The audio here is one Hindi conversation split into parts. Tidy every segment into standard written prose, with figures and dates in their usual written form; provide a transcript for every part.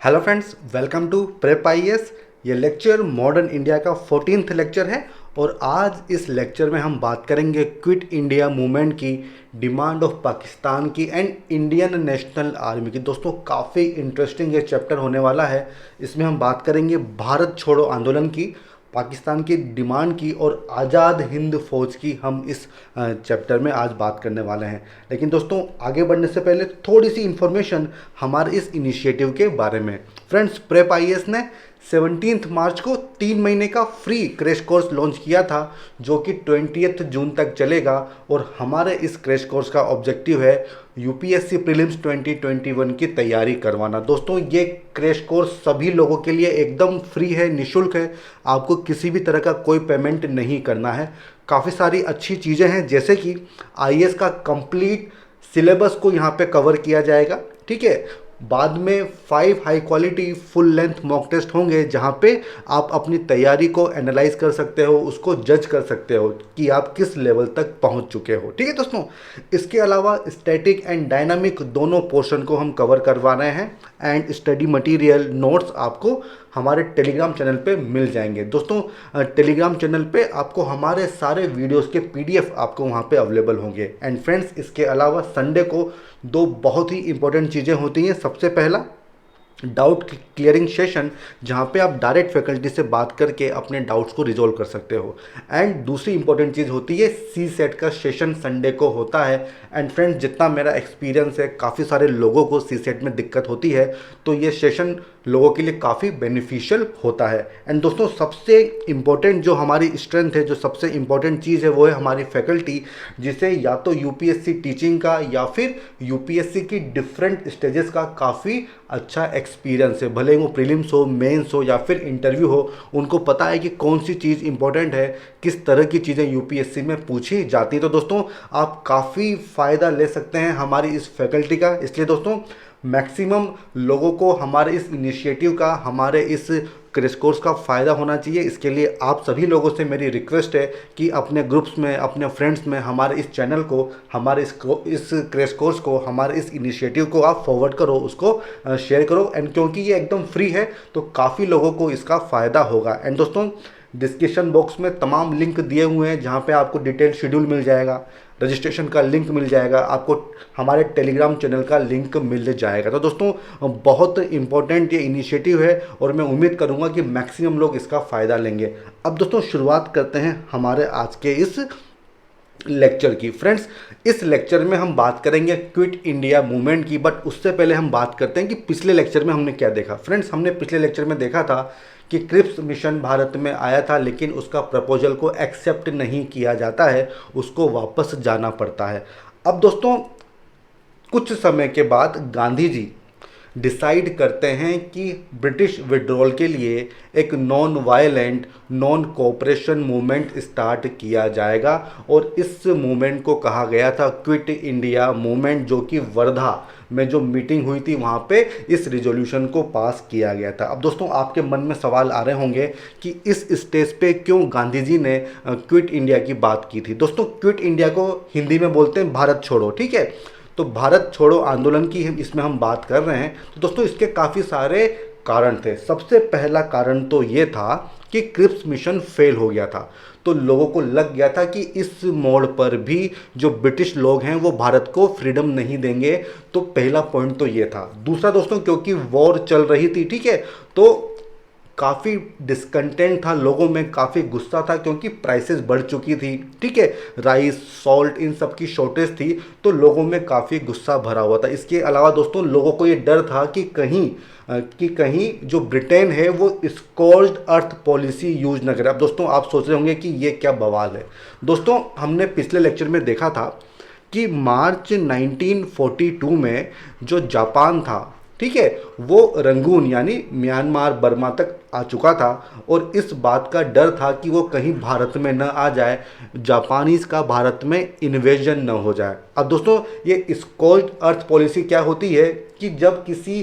Hello friends, welcome to Prep IAS. ये लेक्चर मॉडर्न इंडिया का 14th लेक्चर है और आज इस लेक्चर में हम बात करेंगे क्विट इंडिया मूवमेंट की, डिमांड ऑफ पाकिस्तान की एंड इंडियन नेशनल आर्मी की। दोस्तों काफ़ी इंटरेस्टिंग ये चैप्टर होने वाला है। इसमें हम बात करेंगे भारत छोड़ो आंदोलन की, पाकिस्तान की डिमांड की और आज़ाद हिंद फौज की। हम इस चैप्टर में आज बात करने वाले हैं। लेकिन दोस्तों आगे बढ़ने से पहले थोड़ी सी इन्फॉर्मेशन हमारे इस इनिशिएटिव के बारे में। फ्रेंड्स, प्रेप आईएएस ने 17 मार्च को 3 महीने का फ्री क्रैश कोर्स लॉन्च किया था जो कि 20 जून तक चलेगा। और हमारे इस क्रैश कोर्स का ऑब्जेक्टिव है यूपीएससी प्रीलिम्स 2021 की तैयारी करवाना। दोस्तों ये क्रैश कोर्स सभी लोगों के लिए एकदम फ्री है, निःशुल्क है। आपको किसी भी तरह का कोई पेमेंट नहीं करना है। काफ़ी सारी अच्छी चीज़ें हैं जैसे कि आईएएस का कंप्लीट सिलेबस को यहाँ पे कवर किया जाएगा। ठीक है, बाद में 5 high quality full length mock test होंगे जहाँ पे आप अपनी तैयारी को एनालाइज कर सकते हो, उसको जज कर सकते हो कि आप किस लेवल तक पहुँच चुके हो। ठीक है दोस्तों, इसके अलावा स्टैटिक एंड डायनामिक दोनों पोर्शन को हम कवर करवा रहे हैं एंड स्टडी मटेरियल नोट्स आपको हमारे टेलीग्राम चैनल पे मिल जाएंगे। दोस्तों टेलीग्राम चैनल पे आपको हमारे सारे वीडियोस के पीडीएफ आपको वहाँ पे अवेलेबल होंगे। एंड फ्रेंड्स, इसके अलावा संडे को 2 बहुत ही इंपॉर्टेंट चीज़ें होती हैं। सबसे पहला डाउट क्लियरिंग सेशन जहाँ पे आप डायरेक्ट फैकल्टी से बात करके अपने डाउट्स को रिजॉल्व कर सकते हो। एंड दूसरी इंपॉर्टेंट चीज़ होती है सी सेट का सेशन संडे को होता है। एंड फ्रेंड्स, जितना मेरा एक्सपीरियंस है, काफ़ी सारे लोगों को सी सेट में दिक्कत होती है, तो ये सेशन लोगों के लिए काफ़ी बेनिफिशियल होता है। एंड दोस्तों सबसे इम्पोर्टेंट जो हमारी स्ट्रेंथ है, जो सबसे इम्पोर्टेंट चीज़ है, वो है हमारी फैकल्टी, जिसे या तो यूपीएससी टीचिंग का या फिर यूपीएससी की डिफरेंट स्टेजेस का काफ़ी अच्छा एक्सपीरियंस है। भले वो प्रीलिम्स हो, मेंस हो या फिर इंटरव्यू हो, उनको पता है कि कौन सी चीज़ इंपॉर्टेंट है, किस तरह की चीज़ें यूपीएससी में पूछी जाती है। तो दोस्तों आप काफ़ी फ़ायदा ले सकते हैं हमारी इस फैकल्टी का। इसलिए दोस्तों मैक्सिमम लोगों को हमारे इस इनिशिएटिव का, हमारे इस क्रैश कोर्स का फ़ायदा होना चाहिए। इसके लिए आप सभी लोगों से मेरी रिक्वेस्ट है कि अपने ग्रुप्स में, अपने फ्रेंड्स में हमारे इस चैनल को, हमारे इस क्रैश कोर्स को, हमारे इस इनिशिएटिव को आप फॉरवर्ड करो, उसको शेयर करो। एंड क्योंकि ये एकदम फ्री है तो काफ़ी लोगों को इसका फ़ायदा होगा। एंड दोस्तों डिस्क्रिप्शन बॉक्स में तमाम लिंक दिए हुए हैं जहाँ पे आपको डिटेल शेड्यूल मिल जाएगा, रजिस्ट्रेशन का लिंक मिल जाएगा, आपको हमारे टेलीग्राम चैनल का लिंक मिल जाएगा। तो दोस्तों बहुत इंपॉर्टेंट ये इनिशिएटिव है और मैं उम्मीद करूँगा कि मैक्सिमम लोग इसका फ़ायदा लेंगे। अब दोस्तों शुरुआत करते हैं हमारे आज के इस लेक्चर की। फ्रेंड्स, इस लेक्चर में हम बात करेंगे क्विट इंडिया मूवमेंट की, बट उससे पहले हम बात करते हैं कि पिछले लेक्चर में हमने क्या देखा। फ्रेंड्स, हमने पिछले लेक्चर में देखा था कि क्रिप्स मिशन भारत में आया था, लेकिन उसका प्रपोजल को एक्सेप्ट नहीं किया जाता है, उसको वापस जाना पड़ता है। अब दोस्तों कुछ समय के बाद गांधी जी डिसाइड करते हैं कि ब्रिटिश विड्रॉल के लिए एक non violent, non cooperation movement start किया जाएगा और इस मूवमेंट को कहा गया था क्विट इंडिया मूवमेंट, जो कि वर्धा में जो मीटिंग हुई थी वहाँ पे इस रिजोल्यूशन को पास किया गया था। अब दोस्तों आपके मन में सवाल आ रहे होंगे कि इस स्टेज पे क्यों गांधी जी ने क्विट इंडिया की बात की थी। दोस्तों क्विट इंडिया को हिंदी में बोलते हैं भारत छोड़ो। ठीक है, तो भारत छोड़ो आंदोलन की इसमें हम बात कर रहे हैं। तो दोस्तों इसके काफ़ी सारे कारण थे। सबसे पहला कारण तो ये था कि क्रिप्स मिशन फेल हो गया था, तो लोगों को लग गया था कि इस मोड़ पर भी जो ब्रिटिश लोग हैं वो भारत को फ्रीडम नहीं देंगे। तो पहला पॉइंट तो ये था। दूसरा दोस्तों, क्योंकि वॉर चल रही थी, ठीक है, तो काफ़ी डिस्कंटेंट था लोगों में, काफ़ी गुस्सा था क्योंकि प्राइसेस बढ़ चुकी थी। ठीक है, राइस, सॉल्ट, इन सब की शॉर्टेज थी, तो लोगों में काफ़ी गुस्सा भरा हुआ था। इसके अलावा दोस्तों लोगों को ये डर था कि कहीं जो ब्रिटेन है वो स्कॉर्च्ड अर्थ पॉलिसी यूज न करे। अब दोस्तों आप सोच रहे होंगे कि ये क्या बवाल है। दोस्तों हमने पिछले लेक्चर में देखा था कि मार्च 1942 में जो जापान था, ठीक है, वो रंगून यानी म्यांमार, बर्मा तक आ चुका था और इस बात का डर था कि वो कहीं भारत में न आ जाए, जापानीज़ का भारत में इन्वेजन न हो जाए। अब दोस्तों ये स्कॉल्ड अर्थ पॉलिसी क्या होती है कि जब किसी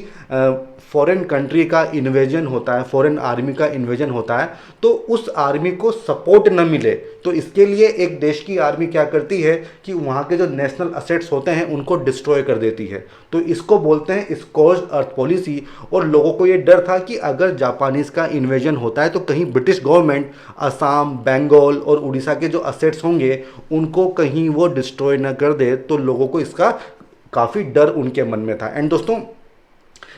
फॉरेन कंट्री का इन्वेजन होता है, फॉरेन आर्मी का इन्वेजन होता है, तो उस आर्मी को सपोर्ट न मिले, तो इसके लिए एक देश की आर्मी क्या करती है कि वहाँ के जो नेशनल असेट्स होते हैं उनको डिस्ट्रॉय कर देती है। तो इसको बोलते हैं स्कॉर्च्ड अर्थ पॉलिसी। और लोगों को ये डर था कि अगर जापानीज़ का इन्वेजन होता है तो कहीं ब्रिटिश गवर्नमेंट असम, बंगाल और उड़ीसा के जो असेट्स होंगे उनको कहीं वो डिस्ट्रॉय न कर दे, तो लोगों को इसका काफ़ी डर उनके मन में था। एंड दोस्तों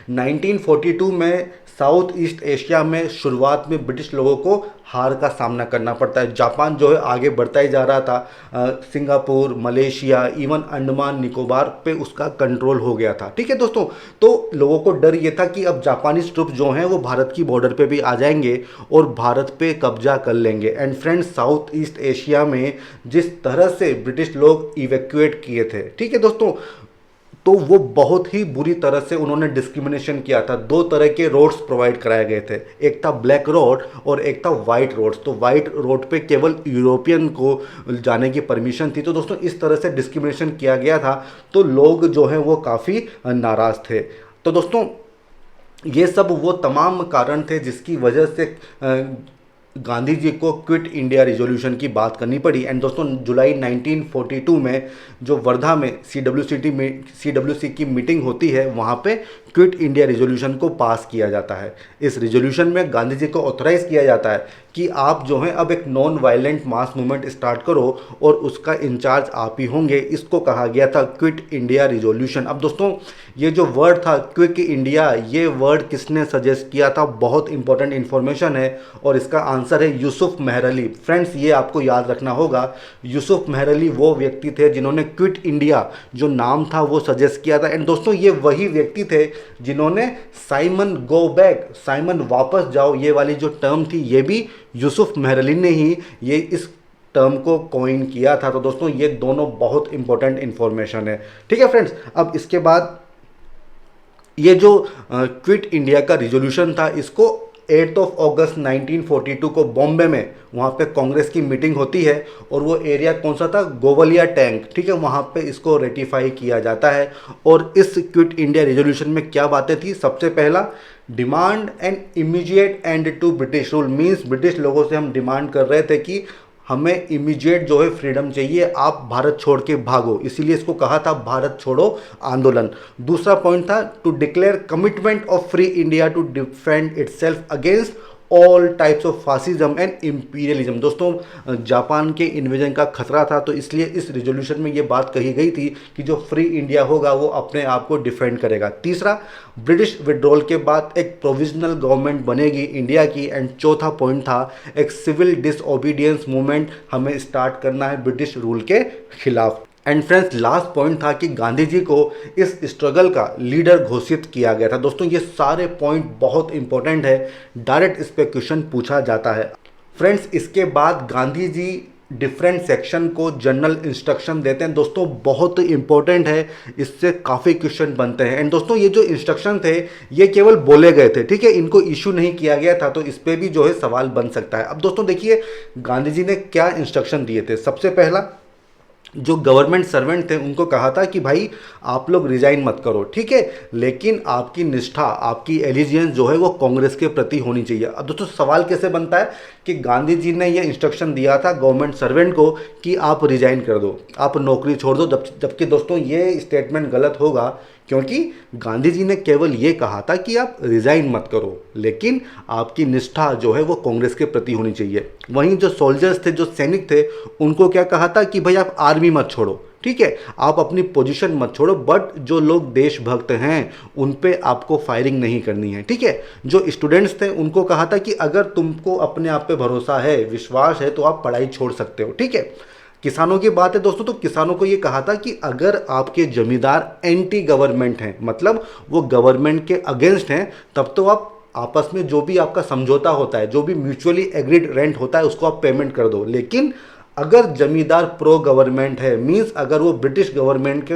1942 में साउथ ईस्ट एशिया में शुरुआत में ब्रिटिश लोगों को हार का सामना करना पड़ता है। जापान जो है आगे बढ़ता ही जा रहा था, Singapore, Malaysia, even Andaman Nicobar पे उसका कंट्रोल हो गया था। ठीक है दोस्तों, तो लोगों को डर ये था कि अब जापानीज ट्रुप जो हैं वो भारत की बॉर्डर पे भी आ जाएंगे और भारत पे कब्जा कर लेंगे। And friends, south east Asia में जिस तरह से ब्रिटिश लोग इवैक्यूएट किए थे, ठीक है दोस्तों, तो वो बहुत ही बुरी तरह से उन्होंने डिस्क्रिमिनेशन किया था। दो तरह के रोड्स प्रोवाइड कराए गए थे, एक था ब्लैक रोड और एक था वाइट रोड्स। तो वाइट रोड पे केवल यूरोपियन को जाने की परमिशन थी। तो दोस्तों इस तरह से डिस्क्रिमिनेशन किया गया था, तो लोग जो हैं वो काफ़ी नाराज़ थे। तो दोस्तों ये सब वो तमाम कारण थे जिसकी वजह से गांधी जी को क्विट इंडिया रिजोल्यूशन की बात करनी पड़ी। एंड दोस्तों जुलाई 1942 में जो वर्धा में सीडब्ल्यूसी की मीटिंग होती है, वहाँ पे क्विट इंडिया रिजोल्यूशन को पास किया जाता है। इस रिजोल्यूशन में गांधी जी को ऑथराइज किया जाता है कि आप जो हैं अब एक non violent mass movement start करो और उसका इंचार्ज आप ही होंगे। इसको कहा गया था क्विट इंडिया रिजोल्यूशन। अब दोस्तों ये जो वर्ड था क्विट इंडिया, ये वर्ड किसने सजेस्ट किया था? बहुत इंपॉर्टेंट इन्फॉर्मेशन है और इसका आंसर है यूसुफ मेहर अली। फ्रेंड्स ये आपको याद रखना होगा, यूसुफ मेहर अली वो व्यक्ति थे जिन्होंने क्विट इंडिया जो नाम था वो सजेस्ट किया था। एंड दोस्तों ये वही व्यक्ति थे जिन्होंने साइमन गो बैक, साइमन वापस जाओ, ये वाली जो टर्म थी ये भी यूसुफ मेहर अली ने ही ये इस टर्म को कॉइन किया था। तो दोस्तों ये दोनों बहुत इंपॉर्टेंट इंफॉर्मेशन है। ठीक है फ्रेंड्स, अब इसके बाद ये जो क्विट इंडिया का रिजोल्यूशन था, इसको 8 अगस्त 1942 को बॉम्बे में वहाँ पे कांग्रेस की मीटिंग होती है और वो एरिया कौन सा था? गोवलिया टैंक। ठीक है, वहाँ पे इसको रेटिफाई किया जाता है। और इस क्विट इंडिया रिजोल्यूशन में क्या बातें थी? सबसे पहला, demand an immediate end to British rule. Means British लोगों से हम डिमांड कर रहे थे कि हमें इमीडिएट जो है फ्रीडम चाहिए, आप भारत छोड़ के भागो, इसीलिए इसको कहा था भारत छोड़ो आंदोलन। दूसरा पॉइंट था to declare commitment of free India to defend itself against all types of fascism and imperialism. दोस्तों जापान के इन्वेजन का खतरा था, तो इसलिए इस रिजोल्यूशन में ये बात कही गई थी कि जो फ्री इंडिया होगा वो अपने आप को डिफेंड करेगा। तीसरा, ब्रिटिश विड्रॉल के बाद एक प्रोविजनल गवर्नमेंट बनेगी इंडिया की। एंड चौथा पॉइंट था एक सिविल डिसओबीडियंस मूवमेंट हमें स्टार्ट करना है ब्रिटिश रूल के खिलाफ। एंड फ्रेंड्स लास्ट पॉइंट था कि गांधी जी को इस स्ट्रगल का लीडर घोषित किया गया था। दोस्तों ये सारे पॉइंट बहुत इंपॉर्टेंट है, डायरेक्ट इस पे क्वेश्चन पूछा जाता है। फ्रेंड्स इसके बाद गांधी जी डिफरेंट सेक्शन को जनरल इंस्ट्रक्शन देते हैं। दोस्तों बहुत इंपॉर्टेंट है, इससे काफ़ी क्वेश्चन बनते हैं। एंड दोस्तों ये जो इंस्ट्रक्शन थे ये केवल बोले गए थे, ठीक है, इनको इशू नहीं किया गया था, तो इस पर भी जो है सवाल बन सकता है। अब दोस्तों देखिए गांधी जी ने क्या इंस्ट्रक्शन दिए थे। सबसे पहला, जो गवर्नमेंट सर्वेंट थे उनको कहा था कि भाई आप लोग रिजाइन मत करो, ठीक है, लेकिन आपकी निष्ठा, आपकी एलिजियंस जो है वो कांग्रेस के प्रति होनी चाहिए। अब दोस्तों सवाल कैसे बनता है कि गांधी जी ने ये इंस्ट्रक्शन दिया था गवर्नमेंट सर्वेंट को कि आप रिजाइन कर दो, आप नौकरी छोड़ दो, जबकि दोस्तों ये स्टेटमेंट गलत होगा, क्योंकि गांधी जी ने केवल ये कहा था कि आप रिजाइन मत करो, लेकिन आपकी निष्ठा जो है वो कांग्रेस के प्रति होनी चाहिए। वहीं जो सोल्जर्स थे, जो सैनिक थे, उनको क्या कहा था कि भाई आप आर्मी मत छोड़ो, ठीक है, आप अपनी पोजीशन मत छोड़ो, बट जो लोग देशभक्त हैं उन पे आपको फायरिंग नहीं करनी है, ठीक है। जो स्टूडेंट्स थे उनको कहा था कि अगर तुमको अपने आप पे भरोसा है, विश्वास है, तो आप पढ़ाई छोड़ सकते हो, ठीक है। किसानों की बात है दोस्तों, तो किसानों को ये कहा था कि अगर आपके जमींदार एंटी गवर्नमेंट हैं, मतलब वो गवर्नमेंट के अगेंस्ट हैं, तब तो आप आपस में जो भी आपका समझौता होता है, जो भी म्यूचुअली एग्रीड रेंट होता है, उसको आप पेमेंट कर दो। लेकिन अगर जमींदार प्रो गवर्नमेंट है, मीन्स अगर वो ब्रिटिश गवर्नमेंट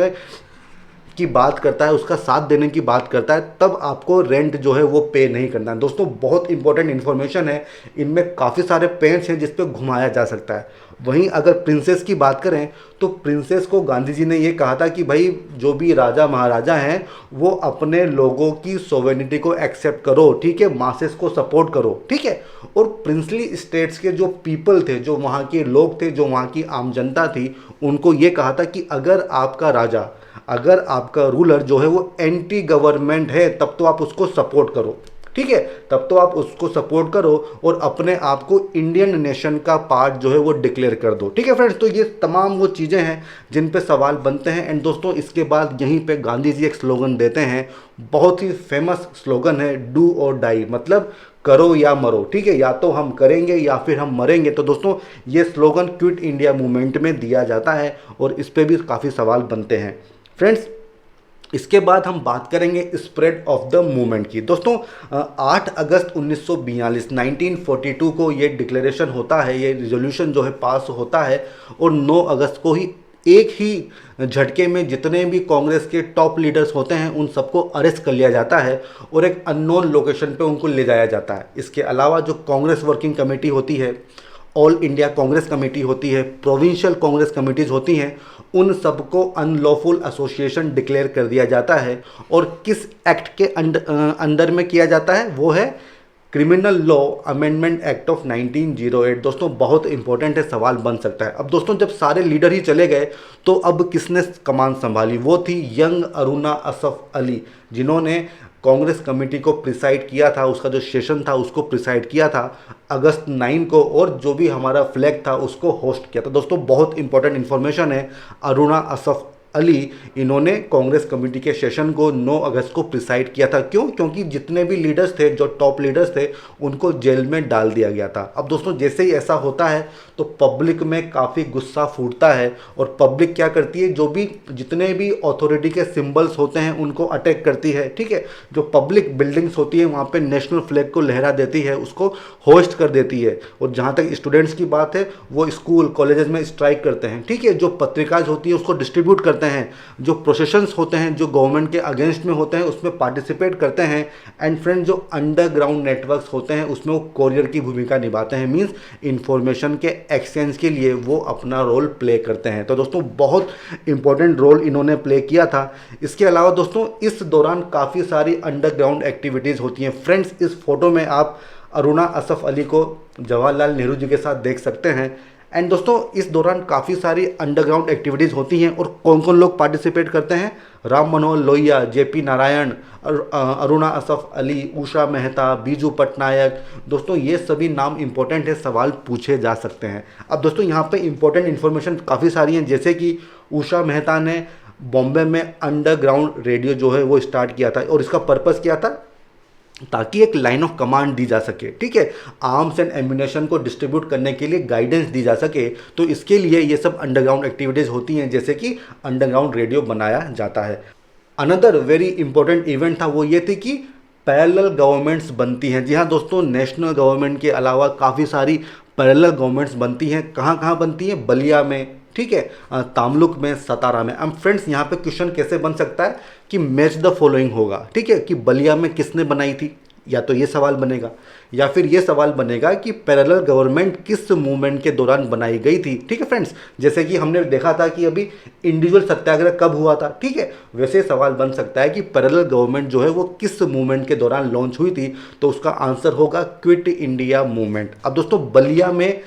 की बात करता है, उसका साथ देने की बात करता है, तब आपको रेंट जो है वो पे नहीं करना है। दोस्तों बहुत इंपॉर्टेंट इन्फॉर्मेशन है, इनमें काफ़ी सारे पेंच हैं जिस पे घुमाया जा सकता है। वहीं अगर प्रिंसेस की बात करें तो प्रिंसेस को गांधी जी ने ये कहा था कि भाई जो भी राजा महाराजा हैं वो अपने लोगों की सोवेनिटी को एक्सेप्ट करो, ठीक है, मासेस को सपोर्ट करो, ठीक है। और प्रिंसली स्टेट्स के जो पीपल थे, जो वहाँ के लोग थे, जो वहाँ की आम जनता थी, उनको ये कहा था कि अगर आपका राजा, अगर आपका रूलर जो है वो एंटी गवर्नमेंट है तब तो आप उसको सपोर्ट करो, ठीक है, तब तो आप उसको सपोर्ट करो और अपने आप को इंडियन नेशन का पार्ट जो है वो डिक्लेयर कर दो, ठीक है फ्रेंड्स। तो ये तमाम वो चीज़ें हैं जिन पे सवाल बनते हैं। एंड दोस्तों इसके बाद यहीं पे गांधी जी एक स्लोगन देते हैं, बहुत ही फेमस स्लोगन है, डू और डाई, मतलब करो या मरो, ठीक है, या तो हम करेंगे या फिर हम मरेंगे। तो दोस्तों ये स्लोगन क्विट इंडिया मूवमेंट में दिया जाता है और इस पर भी काफ़ी सवाल बनते हैं फ्रेंड्स। इसके बाद हम बात करेंगे स्प्रेड ऑफ द मूवमेंट की। दोस्तों 8 अगस्त 1942 1942 को ये डिक्लेरेशन होता है, ये रिजोल्यूशन जो है पास होता है और 9 अगस्त को ही एक ही झटके में जितने भी कांग्रेस के टॉप लीडर्स होते हैं उन सबको अरेस्ट कर लिया जाता है और एक अननोन लोकेशन पे उनको ले जाया जाता है। इसके अलावा जो कांग्रेस वर्किंग कमेटी होती है, ऑल इंडिया कांग्रेस कमेटी होती है, प्रोविंशियल कांग्रेस कमेटीज़ होती हैं, उन सबको अनलॉफुल एसोसिएशन डिक्लेयर कर दिया जाता है। और किस एक्ट के अंडर में किया जाता है, वो है criminal law amendment act of 1908। दोस्तों बहुत इंपॉर्टेंट है, सवाल बन सकता है। अब दोस्तों जब सारे लीडर ही चले गए तो अब किसने कमान संभाली, वो थी यंग अरुणा असफ अली, जिन्होंने कांग्रेस कमेटी को प्रिसाइड किया था, उसका जो सेशन था उसको प्रिसाइड किया था अगस्त 9 को, और जो भी हमारा फ्लैग था उसको होस्ट किया था। दोस्तों बहुत इंपॉर्टेंट इन्फॉर्मेशन है, अरुणा असफ अली, इन्होंने कांग्रेस कमेटी के सेशन को 9 अगस्त को प्रिसाइड किया था। क्यों? क्योंकि जितने भी लीडर्स थे, जो टॉप लीडर्स थे, उनको जेल में डाल दिया गया था। अब दोस्तों जैसे ही ऐसा होता है तो पब्लिक में काफ़ी गुस्सा फूटता है और पब्लिक क्या करती है, जो भी जितने भी अथॉरिटी के सिंबल्स होते हैं उनको अटैक करती है, ठीक है। जो पब्लिक बिल्डिंग्स होती है वहाँ पे नेशनल फ्लैग को लहरा देती है, उसको होस्ट कर देती है। और जहाँ तक स्टूडेंट्स की बात है, वो स्कूल कॉलेजेस में स्ट्राइक करते हैं, ठीक है। जो पत्रिकाएं होती है उसको डिस्ट्रीब्यूट करते हैं, जो प्रोसेशंस होते हैं जो गवर्नमेंट के अगेंस्ट में होते हैं उसमें पार्टिसिपेट करते हैं। एंड फ्रेंड जो अंडरग्राउंड नेटवर्क्स होते हैं उसमें वो कोरियर की भूमिका निभाते हैं, मींस इंफॉर्मेशन के एक्सचेंज के लिए वो अपना रोल प्ले करते हैं। तो दोस्तों बहुत इंपॉर्टेंट रोल इन्होंने प्ले किया था। इसके अलावा दोस्तों इस दौरान काफ़ी सारी अंडरग्राउंड एक्टिविटीज़ होती हैं। फ्रेंड्स इस फोटो में आप अरुणा असफ अली को जवाहरलाल नेहरू जी के साथ देख सकते हैं। एंड दोस्तों इस दौरान काफ़ी सारी अंडरग्राउंड एक्टिविटीज़ होती हैं और कौन कौन लोग पार्टिसिपेट करते हैं, राम मनोहर लोहिया, जेपी नारायण, अरुणा असफ अली, उषा मेहता, बीजू पटनायक। दोस्तों ये सभी नाम इंपॉर्टेंट है, सवाल पूछे जा सकते हैं। अब दोस्तों यहाँ पे इंपॉर्टेंट इन्फॉर्मेशन काफ़ी सारी हैं, जैसे कि उषा मेहता ने बॉम्बे में अंडरग्राउंड रेडियो जो है वो स्टार्ट किया था और इसका पर्पज़ क्या था, ताकि एक लाइन ऑफ कमांड दी जा सके, ठीक है, आर्म्स एंड एम्यूनेशन को डिस्ट्रीब्यूट करने के लिए गाइडेंस दी जा सके। तो इसके लिए ये सब अंडरग्राउंड एक्टिविटीज़ होती हैं, जैसे कि अंडरग्राउंड रेडियो बनाया जाता है। अनदर वेरी इंपॉर्टेंट इवेंट था वो ये थी कि पैरेलल गवर्नमेंट्स बनती हैं। जी हाँ दोस्तों, नेशनल गवर्नमेंट के अलावा काफ़ी सारी पैरेलल गवर्नमेंट्स बनती हैं। कहाँ कहाँ बनती हैं? बलिया में, ठीक है, तामलुक में, सतारा में। अब फ्रेंड्स यहाँ पे क्वेश्चन कैसे बन सकता है कि मैच द फॉलोइंग होगा, ठीक है, कि बलिया में किसने बनाई थी, या तो ये सवाल बनेगा या फिर ये सवाल बनेगा कि पैरेलल गवर्नमेंट किस मूवमेंट के दौरान बनाई गई थी, ठीक है फ्रेंड्स। जैसे कि हमने देखा था कि अभी इंडिविजुअल सत्याग्रह कब हुआ था, ठीक है, वैसे सवाल बन सकता है कि पैरेलल गवर्नमेंट जो है वो किस मूवमेंट के दौरान लॉन्च हुई थी, तो उसका आंसर होगा क्विट इंडिया मूवमेंट। अब दोस्तों बलिया में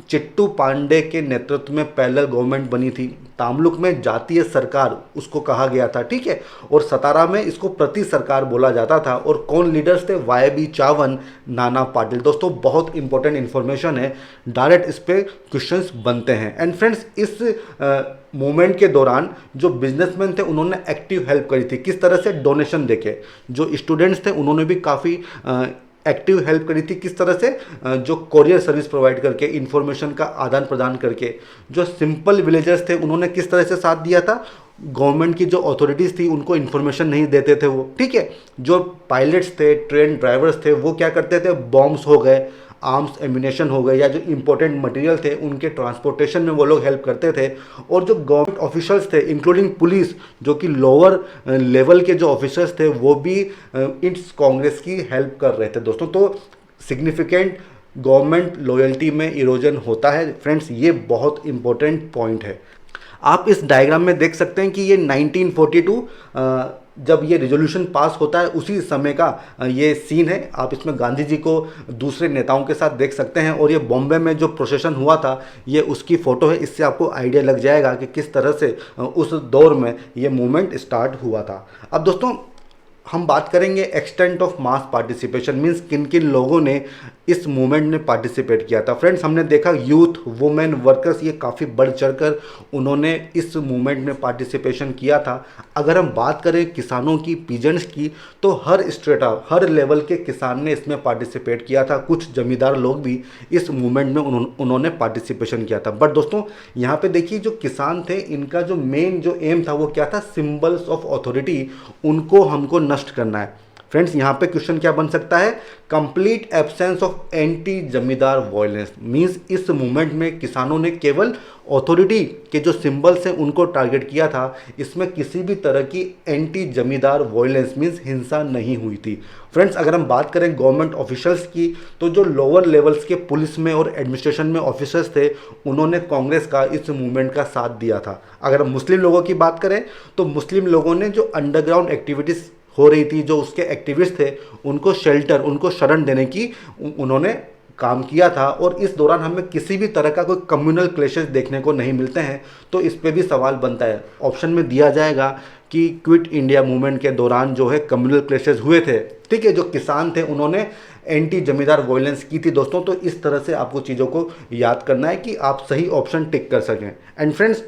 चिट्टू पांडे के नेतृत्व में पैरेलल गवर्नमेंट बनी थी, तामलुक में जातीय सरकार उसको कहा गया था, ठीक है, और सतारा में इसको प्रति सरकार बोला जाता था। और कौन लीडर्स थे? वाई.बी. चावन, नाना पाटिल। दोस्तों बहुत इंपॉर्टेंट इन्फॉर्मेशन है, डायरेक्ट इस पे क्वेश्चंस बनते हैं। एंड फ्रेंड्स इस मूवमेंट के दौरान जो बिजनेसमैन थे उन्होंने एक्टिव हेल्प करी थी, किस तरह से? डोनेशन देके। जो स्टूडेंट्स थे उन्होंने भी काफ़ी एक्टिव हेल्प करी थी, किस तरह से? जो कोरियर सर्विस प्रोवाइड करके, इंफॉर्मेशन का आदान प्रदान करके। जो सिंपल विलेजर्स थे उन्होंने किस तरह से साथ दिया था? गवर्नमेंट की जो अथॉरिटीज़ थी उनको इन्फॉर्मेशन नहीं देते थे वो, ठीक है। जो पायलट्स थे, ट्रेन ड्राइवर्स थे, वो क्या करते थे? बॉम्ब्स हो गए, आर्म्स एम्यूनेशन हो गए या जो इंपॉर्टेंट मटेरियल थे उनके ट्रांसपोर्टेशन में वो लोग हेल्प करते थे। और जो गवर्नमेंट ऑफिसर्स थे इंक्लूडिंग पुलिस, जो कि लोअर लेवल के जो ऑफिसर्स थे, वो भी इस कांग्रेस की हेल्प कर रहे थे दोस्तों। तो सिग्निफिकेंट गवर्नमेंट लॉयल्टी में इरोजन होता है फ्रेंड्स, ये बहुत इंपॉर्टेंट पॉइंट है। आप इस डायग्राम में देख सकते हैं कि ये 1942 जब ये रिजोल्यूशन पास होता है उसी समय का ये सीन है। आप इसमें गांधी जी को दूसरे नेताओं के साथ देख सकते हैं, और ये बॉम्बे में जो प्रोसेशन हुआ था ये उसकी फ़ोटो है। इससे आपको आइडिया लग जाएगा कि किस तरह से उस दौर में ये मूवमेंट स्टार्ट हुआ था। अब दोस्तों हम बात करेंगे extent of mass participation, means किन किन लोगों ने इस मूवमेंट में पार्टिसिपेट किया था। फ्रेंड्स हमने देखा यूथ, वुमेन, वर्कर्स, ये काफ़ी बढ़ चढ़कर उन्होंने इस मूवमेंट में पार्टिसिपेशन किया था। अगर हम बात करें किसानों की, पीजेंट्स की, तो हर स्ट्रेटा, हर लेवल के किसान ने इसमें पार्टिसिपेट किया था। कुछ जमींदार लोग भी इस मूवमेंट में उन्होंने पार्टिसिपेशन किया था। बट दोस्तों यहाँ पे देखिए जो किसान थे इनका जो मेन जो एम था वो क्या था, सिंबल्स ऑफ अथॉरिटी, उनको हमको नष्ट करना है। फ्रेंड्स यहाँ पे क्वेश्चन क्या बन सकता है, कंप्लीट एब्सेंस ऑफ एंटी जमींदार वायलेंस, मींस इस मूवमेंट में किसानों ने केवल अथॉरिटी के जो सिंबल्स हैं उनको टारगेट किया था। इसमें किसी भी तरह की एंटी जमींदार वायलेंस मींस हिंसा नहीं हुई थी। फ्रेंड्स अगर हम बात करें गवर्नमेंट ऑफिशियल्स की, तो जो लोअर लेवल्स के पुलिस में और एडमिनिस्ट्रेशन में ऑफिसर्स थे उन्होंने कांग्रेस का इस मूवमेंट का साथ दिया था। अगर हम मुस्लिम लोगों की बात करें तो मुस्लिम लोगों ने जो अंडरग्राउंड एक्टिविटीज़ हो रही थी, जो उसके एक्टिविस्ट थे, उनको शेल्टर, उनको शरण देने की उन्होंने काम किया था। और इस दौरान हमें किसी भी तरह का कोई कम्युनल क्लेशेस देखने को नहीं मिलते हैं। तो इस पे भी सवाल बनता है। ऑप्शन में दिया जाएगा कि क्विट इंडिया मूवमेंट के दौरान जो है कम्युनल क्लेशेस हुए थे, ठीक है, जो किसान थे उन्होंने एंटी जमींदार वायलेंस की थी दोस्तों। तो इस तरह से आपको चीज़ों को याद करना है कि आप सही ऑप्शन टिक कर सकें। एंड फ्रेंड्स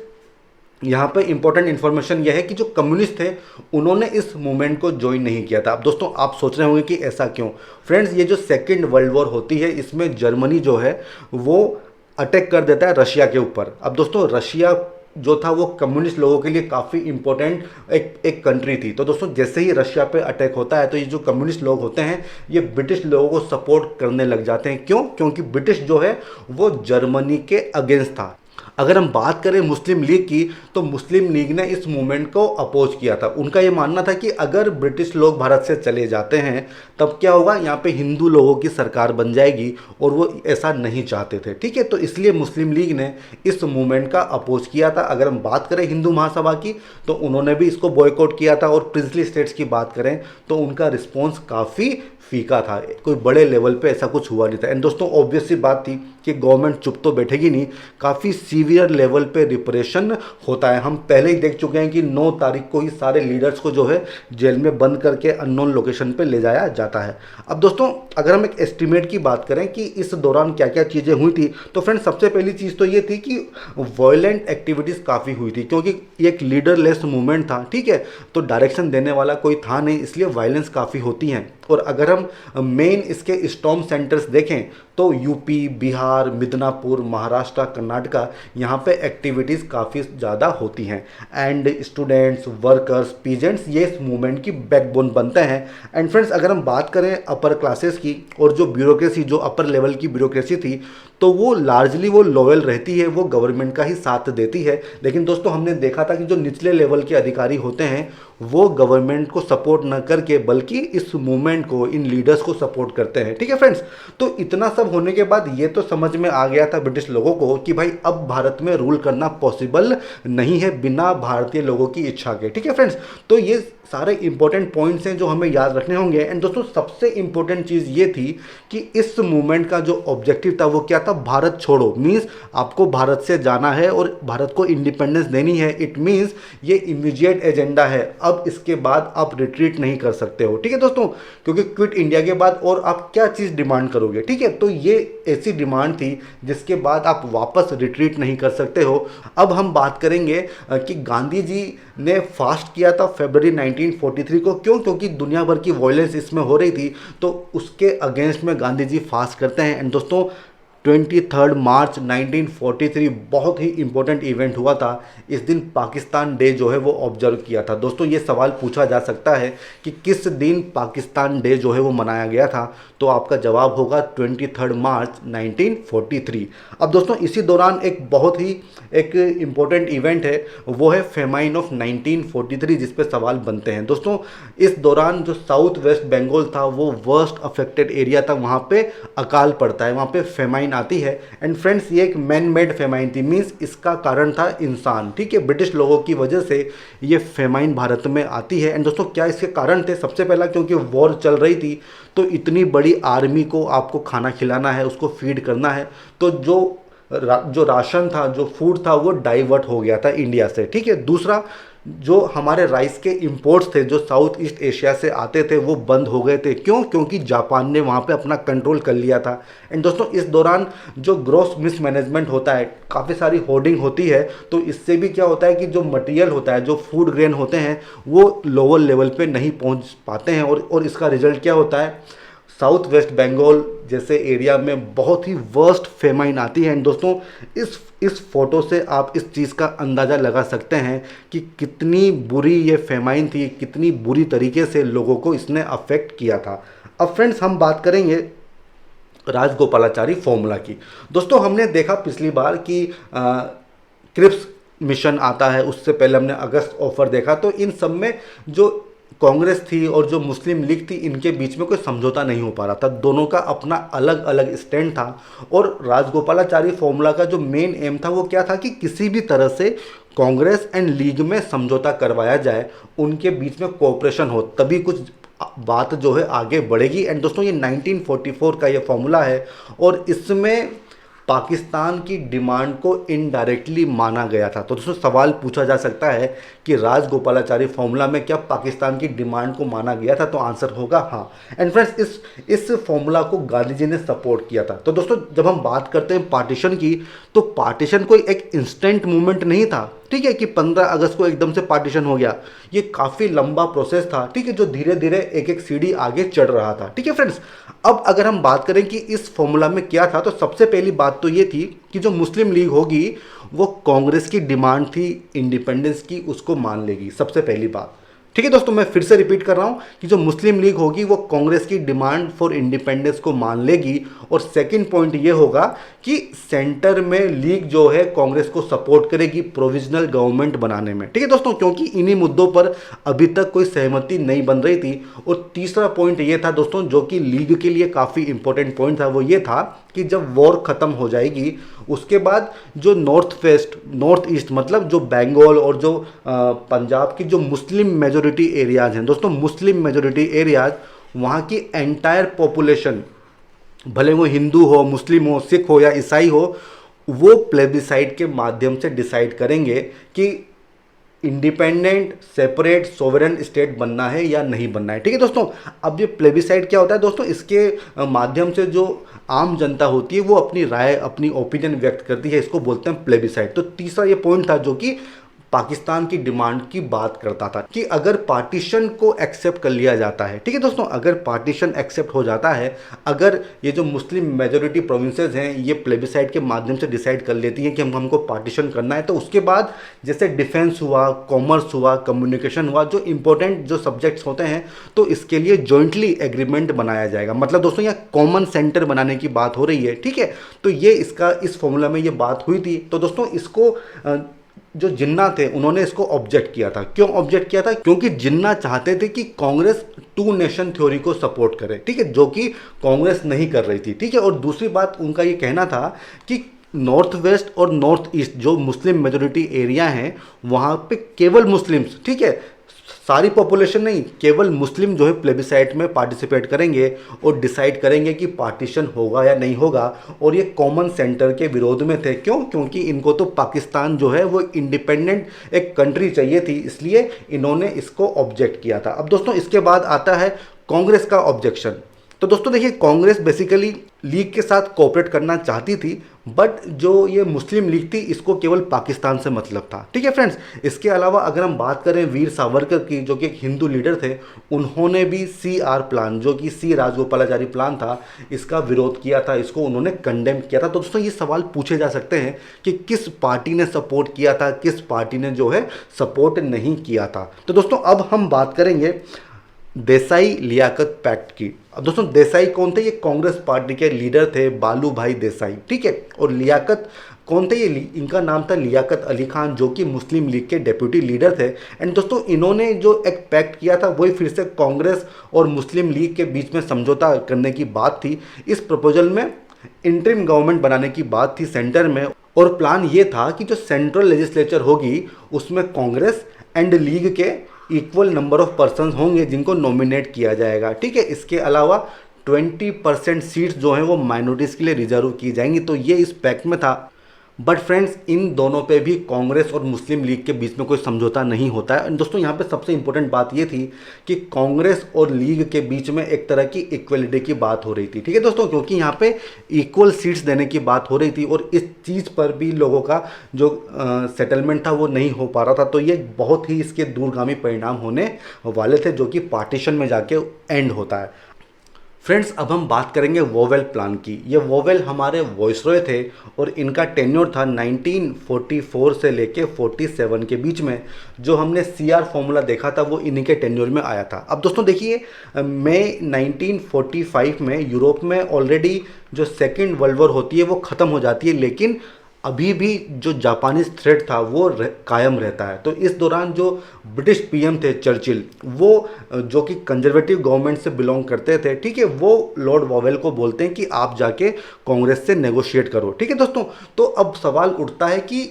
यहाँ पे इंपॉर्टेंट इन्फॉर्मेशन यह है कि जो कम्युनिस्ट थे उन्होंने इस मूवमेंट को ज्वाइन नहीं किया था। अब दोस्तों आप सोच रहे होंगे कि ऐसा क्यों। फ्रेंड्स ये जो सेकेंड वर्ल्ड वॉर होती है इसमें जर्मनी जो है वो अटैक कर देता है रशिया के ऊपर। अब दोस्तों रशिया जो था वो कम्युनिस्ट लोगों के लिए काफ़ी इंपॉर्टेंट एक कंट्री थी। तो दोस्तों जैसे ही रशिया पे अटैक होता है तो ये जो कम्युनिस्ट लोग होते हैं ये ब्रिटिश लोगों को सपोर्ट करने लग जाते हैं। क्यों? क्योंकि ब्रिटिश जो है वो जर्मनी के अगेंस्ट था। अगर हम बात करें मुस्लिम लीग की, तो मुस्लिम लीग ने इस मूवमेंट को अपोज किया था। उनका ये मानना था कि अगर ब्रिटिश लोग भारत से चले जाते हैं तब क्या होगा, यहाँ पे हिंदू लोगों की सरकार बन जाएगी, और वो ऐसा नहीं चाहते थे। ठीक है, तो इसलिए मुस्लिम लीग ने इस मूवमेंट का अपोज किया था। अगर हम बात करें हिंदू महासभा की तो उन्होंने भी इसको बॉयकॉट किया था। और प्रिंसली स्टेट्स की बात करें तो उनका रिस्पॉन्स काफ़ी फीका था, कोई बड़े लेवल पे ऐसा कुछ हुआ नहीं था। एंड दोस्तों ऑब्वियस सी बात थी कि गवर्नमेंट चुप तो बैठेगी नहीं, काफ़ी सीवियर लेवल पे रिप्रेशन होता है। हम पहले ही देख चुके हैं कि 9 तारीख को ही सारे लीडर्स को जो है जेल में बंद करके अननोन लोकेशन पे ले जाया जाता है। अब दोस्तों अगर हम एक एस्टिमेट की बात करें कि इस दौरान क्या क्या चीज़ें हुई थी, तो फ्रेंड्स सबसे पहली चीज़ तो ये थी कि वायलेंट एक्टिविटीज़ काफ़ी हुई थी, क्योंकि ये एक लीडरलेस मूवमेंट था। ठीक है, तो डायरेक्शन देने वाला कोई था नहीं, इसलिए वायलेंस काफ़ी होती हैं। और अगर हम मेन इसके स्टॉर्म सेंटर्स देखें तो यूपी, बिहार, मिदनापुर, महाराष्ट्र, कर्नाटका, यहाँ पे एक्टिविटीज़ काफ़ी ज़्यादा होती हैं। एंड स्टूडेंट्स, वर्कर्स, पीजेंट्स ये इस मूवमेंट की बैकबोन बनते हैं। एंड फ्रेंड्स अगर हम बात करें अपर क्लासेस की, और जो ब्यूरोक्रेसी, जो अपर लेवल की ब्यूरोक्रेसी थी, तो वो लार्जली वो लॉयल रहती है, वो गवर्नमेंट का ही साथ देती है। लेकिन दोस्तों हमने देखा था कि जो निचले लेवल के अधिकारी होते हैं वो गवर्नमेंट को सपोर्ट न करके बल्कि इस मूवमेंट को, इन लीडर्स को सपोर्ट करते हैं। ठीक है फ्रेंड्स, तो इतना सब होने के बाद ये तो समझ में आ गया था ब्रिटिश लोगों को कि भाई अब भारत में रूल करना पॉसिबल नहीं है बिना भारतीय लोगों की इच्छा के। ठीक है फ्रेंड्स, तो ये सारे इंपॉर्टेंट पॉइंट्स हैं जो हमें याद रखने होंगे। एंड दोस्तों सबसे इंपॉर्टेंट चीज़ ये थी कि इस मूवमेंट का जो ऑब्जेक्टिव था वो क्या था, भारत छोड़ो, मीन्स आपको भारत से जाना है और भारत को इंडिपेंडेंस देनी है। इट मीन्स ये इमीडिएट एजेंडा है, अब इसके बाद आप रिट्रीट नहीं कर सकते हो। ठीक है दोस्तों, क्योंकि क्विट इंडिया के बाद और आप क्या चीज़ डिमांड करोगे। ठीक है, तो ये ऐसी डिमांड थी जिसके बाद आप वापस रिट्रीट नहीं कर सकते हो। अब हम बात करेंगे कि गांधी जी ने फास्ट किया था फरवरी 1943 को। क्यों? क्योंकि दुनिया भर की वायलेंस इसमें हो रही थी, तो उसके अगेंस्ट में गांधी जी फास्ट करते हैं। एंड दोस्तों 23 मार्च 1943 बहुत ही इंपॉर्टेंट इवेंट हुआ था। इस दिन पाकिस्तान डे जो है वो ऑब्जर्व किया था। दोस्तों ये सवाल पूछा जा सकता है कि किस दिन पाकिस्तान डे जो है वो मनाया गया था, तो आपका जवाब होगा 23 मार्च 1943। अब दोस्तों इसी दौरान एक बहुत ही एक इम्पोर्टेंट इवेंट है, वो है फेमाइन ऑफ 1943, जिस पे सवाल बनते हैं। दोस्तों इस दौरान जो साउथ वेस्ट बंगाल था वो वर्स्ट अफेक्टेड एरिया था, वहाँ पे अकाल पड़ता है, वहाँ पे फेमाइन आती है। एंड फ्रेंड्स ये एक मैन मेड फेमाइन थी, मीन्स इसका कारण था इंसान, ठीक है, ब्रिटिश लोगों की वजह से ये फेमाइन भारत में आती है। एंड दोस्तों क्या इसके कारण थे? सबसे पहला क्योंकि वॉर चल रही थी, तो इतनी बड़ी आर्मी को आपको खाना खिलाना है, उसको फीड करना है, तो जो राशन था, जो फूड था, वो डाइवर्ट हो गया था इंडिया से, ठीक है। दूसरा, जो हमारे राइस के इंपोर्ट्स थे जो साउथ ईस्ट एशिया से आते थे वो बंद हो गए थे। क्यों? क्योंकि जापान ने वहाँ पे अपना कंट्रोल कर लिया था। एंड दोस्तों इस दौरान जो ग्रॉस मिसमैनेजमेंट होता है, काफ़ी सारी होर्डिंग होती है, तो इससे भी क्या होता है कि जो मटेरियल होता है, जो फूड ग्रेन होते हैं, वो लोअर लेवल पे नहीं पहुँच पाते हैं, और इसका रिजल्ट क्या होता है? साउथ वेस्ट बंगाल जैसे एरिया में बहुत ही वर्स्ट फेमाइन आती है। एंड दोस्तों इस फोटो से आप इस चीज़ का अंदाज़ा लगा सकते हैं कि कितनी बुरी ये फेमाइन थी, कितनी बुरी तरीके से लोगों को इसने अफेक्ट किया था। अब फ्रेंड्स हम बात करेंगे राजगोपालाचारी फॉर्मूला की। दोस्तों हमने देखा पिछली बार कि क्रिप्स मिशन आता है, उससे पहले हमने अगस्त ऑफर देखा, तो इन सब में जो कांग्रेस थी और जो मुस्लिम लीग थी, इनके बीच में कोई समझौता नहीं हो पा रहा था, दोनों का अपना अलग अलग स्टैंड था। और राजगोपालाचारी फॉर्मूला का जो मेन एम था वो क्या था कि किसी भी तरह से कांग्रेस एंड लीग में समझौता करवाया जाए, उनके बीच में कोऑपरेशन हो, तभी कुछ बात जो है आगे बढ़ेगी। एंड दोस्तों ये 1944 का ये फॉर्मूला है, और इसमें पाकिस्तान की डिमांड को इनडायरेक्टली माना गया था। तो दोस्तों सवाल पूछा जा सकता है कि राजगोपालाचारी फॉर्मूला में क्या पाकिस्तान की डिमांड को माना गया था, तो आंसर होगा हाँ। एंड फ्रेंड्स इस फॉर्मूला को गांधी जी ने सपोर्ट किया था। तो दोस्तों जब हम बात करते हैं पार्टीशन की, तो पार्टीशन कोई एक इंस्टेंट मूवमेंट नहीं था, ठीक है, कि 15 अगस्त को एकदम से पार्टीशन हो गया। ये काफ़ी लंबा प्रोसेस था, ठीक है, जो धीरे धीरे एक एक सीढ़ी आगे चढ़ रहा था, ठीक है फ्रेंड्स। अब अगर हम बात करें कि इस फॉर्मूला में क्या था, तो सबसे पहली बात तो ये थी कि जो मुस्लिम लीग होगी वो कांग्रेस की डिमांड थी इंडिपेंडेंस की, उसको मान लेगी, सबसे पहली बात, ठीक है। दोस्तों मैं फिर से रिपीट कर रहा हूं कि जो मुस्लिम लीग होगी वो कांग्रेस की डिमांड फॉर इंडिपेंडेंस को मान लेगी। और सेकंड पॉइंट ये होगा कि सेंटर में लीग जो है कांग्रेस को सपोर्ट करेगी प्रोविजनल गवर्नमेंट बनाने में, ठीक है दोस्तों, क्योंकि इन्हीं मुद्दों पर अभी तक कोई सहमति नहीं बन रही थी। और तीसरा पॉइंट ये था दोस्तों, जो कि लीग के लिए काफ़ी इंपॉर्टेंट पॉइंट था, वो ये था कि जब वॉर ख़त्म हो जाएगी उसके बाद जो नॉर्थ ईस्ट मतलब जो बंगाल और जो पंजाब की जो मुस्लिम मेजोरिटी एरियाज हैं दोस्तों, मुस्लिम मेजोरिटी एरियाज, वहाँ की एंटायर पॉपुलेशन, भले वो हिंदू हो, मुस्लिम हो, सिख हो या ईसाई हो, वो प्लेबिसाइड के माध्यम से डिसाइड करेंगे कि इंडिपेंडेंट सेपरेट सोवरेन स्टेट बनना है या नहीं बनना है, ठीक है दोस्तों। अब ये प्लेबिसाइड क्या होता है दोस्तों, इसके माध्यम से जो आम जनता होती है वो अपनी राय, अपनी ओपिनियन व्यक्त करती है, इसको बोलते हैं प्लेबिसाइड। तो तीसरा ये पॉइंट था जो कि पाकिस्तान की डिमांड की बात करता था कि अगर पार्टीशन को एक्सेप्ट कर लिया जाता है, ठीक है दोस्तों, अगर पार्टीशन एक्सेप्ट हो जाता है, अगर ये जो मुस्लिम मेजोरिटी प्रोविंसेस हैं ये प्लेबिसाइड के माध्यम से डिसाइड कर लेती हैं कि हमको पार्टीशन करना है, तो उसके बाद जैसे डिफेंस हुआ, कॉमर्स हुआ, कम्युनिकेशन हुआ, जो इंपॉर्टेंट जो सब्जेक्ट्स होते हैं, तो इसके लिए जॉइंटली एग्रीमेंट बनाया जाएगा। मतलब दोस्तों यहाँ कॉमन सेंटर बनाने की बात हो रही है, ठीक है। तो ये इस फॉर्मूला में ये बात हुई थी। तो दोस्तों इसको जो जिन्ना थे उन्होंने इसको ऑब्जेक्ट किया था। क्यों ऑब्जेक्ट किया था? क्योंकि जिन्ना चाहते थे कि कांग्रेस टू नेशन थ्योरी को सपोर्ट करे, ठीक है, जो कि कांग्रेस नहीं कर रही थी, ठीक है। और दूसरी बात उनका ये कहना था कि नॉर्थ वेस्ट और नॉर्थ ईस्ट जो मुस्लिम मेजोरिटी एरिया हैं वहाँ पे केवल मुस्लिम्स, ठीक है, सारी पॉपुलेशन नहीं, केवल मुस्लिम जो है प्लेबिसाइड में पार्टिसिपेट करेंगे और डिसाइड करेंगे कि पार्टीशन होगा या नहीं होगा। और ये कॉमन सेंटर के विरोध में थे। क्यों? क्योंकि इनको तो पाकिस्तान जो है वो इंडिपेंडेंट एक कंट्री चाहिए थी, इसलिए इन्होंने इसको ऑब्जेक्ट किया था। अब दोस्तों इसके बाद आता है कांग्रेस का ऑब्जेक्शन। तो दोस्तों देखिए, कांग्रेस बेसिकली लीग के साथ कोऑपरेट करना चाहती थी, बट जो ये मुस्लिम लीग थी इसको केवल पाकिस्तान से मतलब था। ठीक है फ्रेंड्स, इसके अलावा अगर हम बात करें वीर सावरकर की, जो कि एक हिंदू लीडर थे, उन्होंने भी CR प्लान, जो कि सी राजगोपालाचारी प्लान था, इसका विरोध किया था, इसको उन्होंने कंडेम किया था। तो दोस्तों ये सवाल पूछे जा सकते हैं कि किस पार्टी ने सपोर्ट किया था, किस पार्टी ने जो है सपोर्ट नहीं किया था। तो दोस्तों अब हम बात करेंगे देसाई लियाकत पैक्ट की। अब दोस्तों देसाई कौन थे? ये कांग्रेस पार्टी के लीडर थे, बालू भाई देसाई। ठीक है, और लियाकत कौन थे? इनका नाम था लियाकत अली खान, जो कि मुस्लिम लीग के डेप्यूटी लीडर थे। एंड दोस्तों इन्होंने जो एक पैक्ट किया था वही फिर से कांग्रेस और मुस्लिम लीग के बीच में समझौता करने की बात थी। इस प्रपोजल में इंटरिम गवर्नमेंट बनाने की बात थी सेंटर में, और प्लान ये था कि जो सेंट्रल लेजिस्लेचर होगी उसमें कांग्रेस एंड लीग के इक्वल नंबर ऑफ पर्सन्स होंगे जिनको नॉमिनेट किया जाएगा। ठीक है, इसके अलावा 20% सीट्स जो हैं वो माइनॉरिटीज़ के लिए रिजर्व की जाएंगी। तो ये इस पैक्ट में था। बट फ्रेंड्स, इन दोनों पे भी कांग्रेस और मुस्लिम लीग के बीच में कोई समझौता नहीं होता है। दोस्तों यहाँ पे सबसे इंपॉर्टेंट बात ये थी कि कांग्रेस और लीग के बीच में एक तरह की इक्वलिटी की बात हो रही थी। ठीक है दोस्तों, क्योंकि यहाँ पे इक्वल सीट्स देने की बात हो रही थी और इस चीज़ पर भी लोगों का जो सेटलमेंट था वो नहीं हो पा रहा था। तो ये बहुत ही इसके दूरगामी परिणाम होने वाले थे, जो कि पार्टीशन में जाके एंड होता है। फ्रेंड्स, अब हम बात करेंगे वोवेल प्लान की। ये वोवेल हमारे वॉइसरॉय थे और इनका टेन्योर था 1944 से लेके 47 के बीच में। जो हमने CR फॉर्मूला देखा था वो इन्हीं के टेन्योर में आया था। अब दोस्तों देखिए, मई 1945 में यूरोप में ऑलरेडी जो सेकेंड वर्ल्ड वॉर होती है वो ख़त्म हो जाती है, लेकिन अभी भी जो जापानीज थ्रेट था वो कायम रहता है। तो इस दौरान जो ब्रिटिश PM थे चर्चिल, वो जो कि कंजर्वेटिव गवर्नमेंट से बिलोंग करते थे, ठीक है, वो लॉर्ड वोवेल को बोलते हैं कि आप जाके कांग्रेस से नेगोशिएट करो। ठीक है दोस्तों, तो अब सवाल उठता है कि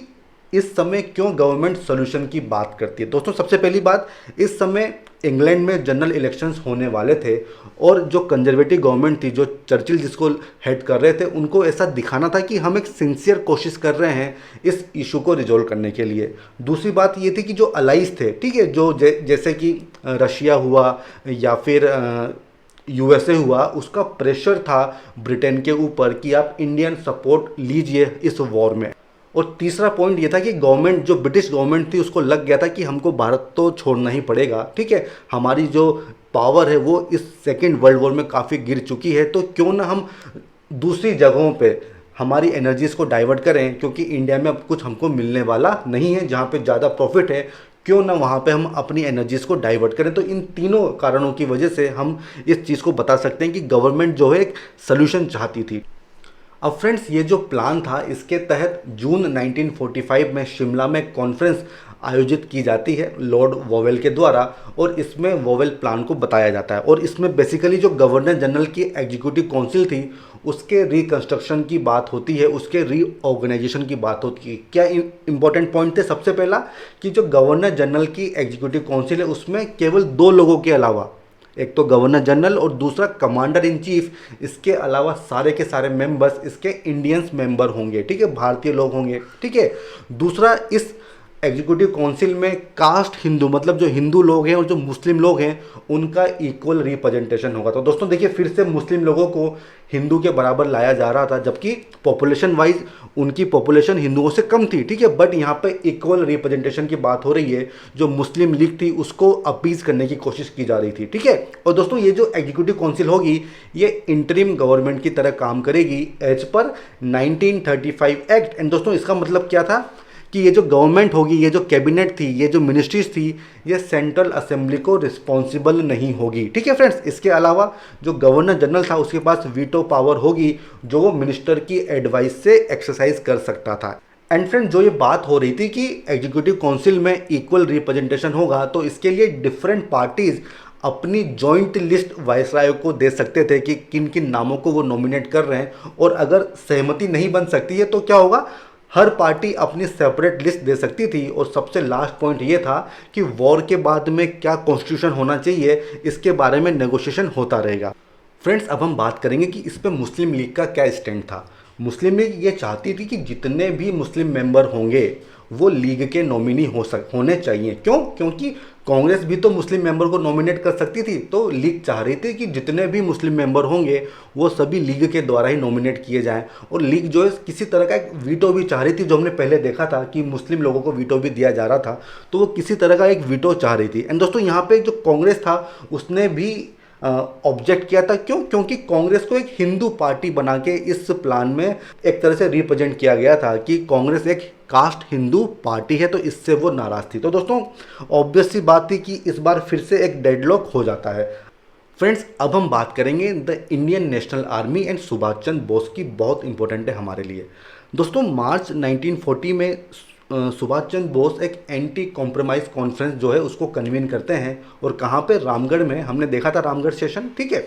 इस समय क्यों गवर्नमेंट सोल्यूशन की बात करती है। दोस्तों सबसे पहली बात, इस समय इंग्लैंड में जनरल इलेक्शंस होने वाले थे और जो कंजर्वेटिव गवर्नमेंट थी, जो चर्चिल जिसको हेड कर रहे थे, उनको ऐसा दिखाना था कि हम एक सिंसियर कोशिश कर रहे हैं इस इशू को रिजोल्व करने के लिए। दूसरी बात ये थी कि जो अलाइज थे, ठीक है, जो जैसे कि रशिया हुआ या फिर USA हुआ, उसका प्रेशर था ब्रिटेन के ऊपर कि आप इंडियन सपोर्ट लीजिए इस वॉर में। और तीसरा पॉइंट ये था कि गवर्नमेंट, जो ब्रिटिश गवर्नमेंट थी, उसको लग गया था कि हमको भारत तो छोड़ना ही पड़ेगा। ठीक है, हमारी जो पावर है वो इस सेकेंड वर्ल्ड वॉर में काफ़ी गिर चुकी है, तो क्यों ना हम दूसरी जगहों पे हमारी एनर्जीज़ को डाइवर्ट करें, क्योंकि इंडिया में अब कुछ हमको मिलने वाला नहीं है, जहाँ पे ज़्यादा प्रॉफिट है, क्यों ना वहाँ पे हम अपनी एनर्जीज़ को डाइवर्ट करें। तो इन तीनों कारणों की वजह से हम इस चीज़ को बता सकते हैं कि गवर्नमेंट जो है एक सोल्यूशन चाहती थी। अब फ्रेंड्स, ये जो प्लान था, इसके तहत जून 1945 में शिमला में कॉन्फ्रेंस आयोजित की जाती है लॉर्ड वोवेल के द्वारा, और इसमें वोवेल प्लान को बताया जाता है। और इसमें बेसिकली जो गवर्नर जनरल की एग्जीक्यूटिव काउंसिल थी उसके रिकंस्ट्रक्शन की बात होती है, उसके रीऑर्गेनाइजेशन की बात होती है। क्या इंपॉर्टेंट पॉइंट थे? सबसे पहला कि जो गवर्नर जनरल की एग्जीक्यूटिव काउंसिल है उसमें केवल 2 लोगों के अलावा, एक तो गवर्नर जनरल और दूसरा कमांडर इन चीफ, इसके अलावा सारे के सारे मेंबर्स इसके इंडियंस मेंबर होंगे। ठीक है, भारतीय लोग होंगे। ठीक है, दूसरा, इस एग्जीक्यूटिव काउंसिल में कास्ट हिंदू, मतलब जो हिंदू लोग हैं और जो मुस्लिम लोग हैं उनका इक्वल रिप्रेजेंटेशन होगा। तो दोस्तों देखिए, फिर से मुस्लिम लोगों को हिंदू के बराबर लाया जा रहा था, जबकि पॉपुलेशन वाइज उनकी पॉपुलेशन हिंदुओं से कम थी। ठीक है, बट यहाँ पे इक्वल रिप्रेजेंटेशन की बात हो रही है। जो मुस्लिम लीग थी उसको अपीज करने की कोशिश की जा रही थी। ठीक है, और दोस्तों ये जो एग्जीक्यूटिव काउंसिल होगी ये इंटरिम गवर्नमेंट की तरह काम करेगी एज पर 1935 एक्ट। एंड दोस्तों इसका मतलब क्या था कि ये जो गवर्नमेंट होगी, ये जो कैबिनेट थी, ये जो मिनिस्ट्रीज थी, ये सेंट्रल असेंबली को रिस्पॉन्सिबल नहीं होगी। ठीक है फ्रेंड्स, इसके अलावा जो गवर्नर जनरल था उसके पास वीटो पावर होगी, जो वो मिनिस्टर की एडवाइस से एक्सरसाइज कर सकता था। एंड फ्रेंड, जो ये बात हो रही थी कि एग्जीक्यूटिव काउंसिल में इक्वल रिप्रेजेंटेशन होगा, तो इसके लिए डिफरेंट पार्टीज अपनी जॉइंट लिस्ट वायसराय को दे सकते थे कि किन किन नामों को वो नॉमिनेट कर रहे हैं, और अगर सहमति नहीं बन सकती है तो क्या होगा, हर पार्टी अपनी सेपरेट लिस्ट दे सकती थी। और सबसे लास्ट पॉइंट ये था कि वॉर के बाद में क्या कॉन्स्टिट्यूशन होना चाहिए, इसके बारे में नेगोशिएशन होता रहेगा। फ्रेंड्स, अब हम बात करेंगे कि इस पे मुस्लिम लीग का क्या स्टैंड था। मुस्लिम लीग ये चाहती थी कि जितने भी मुस्लिम मेंबर होंगे वो लीग के नॉमिनी होने चाहिए। क्यों? क्योंकि कांग्रेस भी तो मुस्लिम मेंबर को नॉमिनेट कर सकती थी, तो लीग चाह रही थी कि जितने भी मुस्लिम मेंबर होंगे वो सभी लीग के द्वारा ही नॉमिनेट किए जाएं। और लीग जो है किसी तरह का एक वीटो भी चाह रही थी, जो हमने पहले देखा था कि मुस्लिम लोगों को वीटो भी दिया जा रहा था, तो वो किसी तरह का एक वीटो चाह रही थी। एंड दोस्तों यहाँ पे जो कांग्रेस था उसने भी ऑब्जेक्ट किया था। क्यों? क्योंकि कांग्रेस को एक हिंदू पार्टी बना के इस प्लान में एक तरह से रिप्रेजेंट किया गया था कि कांग्रेस एक कास्ट हिंदू पार्टी है, तो इससे वो नाराज थी। तो दोस्तों ऑब्वियस सी बात थी कि इस बार फिर से एक डेडलॉक हो जाता है। फ्रेंड्स, अब हम बात करेंगे the Indian National Army and Subhash Chandra Bose की, बहुत इंपॉर्टेंट है हमारे लिए। दोस्तों मार्च 1940 में सुभाष चंद्र बोस एक एंटी कॉम्प्रोमाइज़ कॉन्फ्रेंस जो है उसको कन्वीन करते हैं। और कहाँ पे? रामगढ़ में। हमने देखा था रामगढ़ सेशन, ठीक है।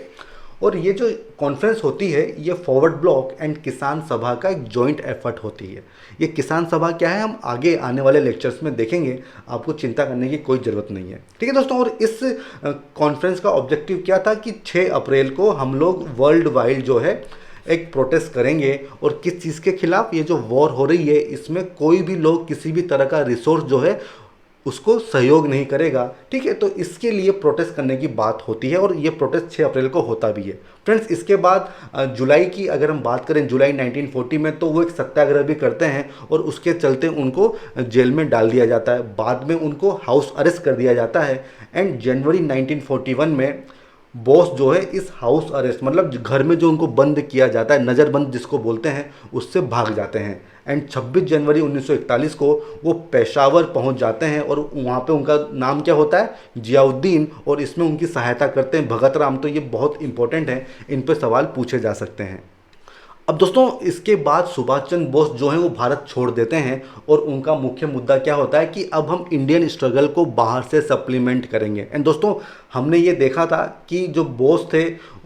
और ये जो कॉन्फ्रेंस होती है ये फॉरवर्ड ब्लॉक एंड किसान सभा का एक जॉइंट एफर्ट होती है। ये किसान सभा क्या है हम आगे आने वाले लेक्चर्स में देखेंगे, आपको चिंता करने की कोई ज़रूरत नहीं है, ठीक है दोस्तों। और इस कॉन्फ्रेंस का ऑब्जेक्टिव क्या था कि 6 अप्रैल को हम लोग वर्ल्ड वाइड जो है एक प्रोटेस्ट करेंगे। और किस चीज़ के खिलाफ? ये जो वॉर हो रही है इसमें कोई भी लोग किसी भी तरह का रिसोर्स जो है उसको सहयोग नहीं करेगा, ठीक है। तो इसके लिए प्रोटेस्ट करने की बात होती है और ये प्रोटेस्ट 6 अप्रैल को होता भी है। फ्रेंड्स, इसके बाद जुलाई की अगर हम बात करें, जुलाई 1940 में, तो वो एक सत्याग्रह भी करते हैं और उसके चलते उनको जेल में डाल दिया जाता है। बाद में उनको हाउस अरेस्ट कर दिया जाता है। एंड जनवरी 1941 में बॉस जो है इस हाउस अरेस्ट मतलब घर में जो उनको बंद किया जाता है, नज़रबंद जिसको बोलते हैं, उससे भाग जाते हैं। एंड 26 जनवरी 1941 को वो पेशावर पहुंच जाते हैं और वहाँ पे उनका नाम क्या होता है? जियाउद्दीन। और इसमें उनकी सहायता करते हैं भगत राम। तो ये बहुत इंपॉर्टेंट है, इन पर सवाल पूछे जा सकते हैं। अब दोस्तों इसके बाद सुभाष चंद्र बोस जो हैं वो भारत छोड़ देते हैं और उनका मुख्य मुद्दा क्या होता है कि अब हम इंडियन स्ट्रगल को बाहर से सप्लीमेंट करेंगे। एंड दोस्तों हमने ये देखा था कि जो बोस थे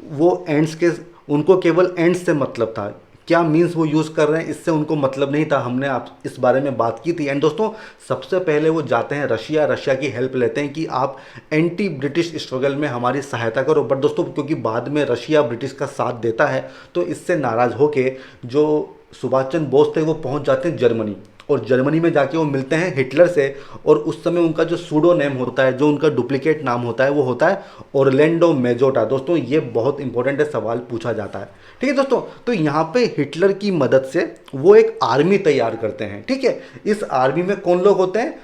वो एंड्स के, उनको केवल एंड्स से मतलब था। क्या मीन्स वो यूज़ कर रहे हैं इससे उनको मतलब नहीं था। हमने आप इस बारे में बात की थी। एंड दोस्तों सबसे पहले वो जाते हैं रशिया की हेल्प लेते हैं कि आप एंटी ब्रिटिश स्ट्रगल में हमारी सहायता करो। बट दोस्तों क्योंकि बाद में रशिया ब्रिटिश का साथ देता है तो इससे नाराज़ होके जो सुभाष चंद्र बोस थे वो पहुंच जाते हैं जर्मनी। और जर्मनी में जाके वो मिलते हैं हिटलर से। और उस समय उनका जो सूडो नेम होता है, जो उनका डुप्लीकेट नाम होता है, वो होता है ओरलैंडो मेजोटा। दोस्तों ये बहुत इंपॉर्टेंट है, सवाल पूछा जाता है, ठीक है दोस्तों। तो यहाँ पे हिटलर की मदद से वो एक आर्मी तैयार करते हैं, ठीक है। इस आर्मी में कौन लोग होते हैं?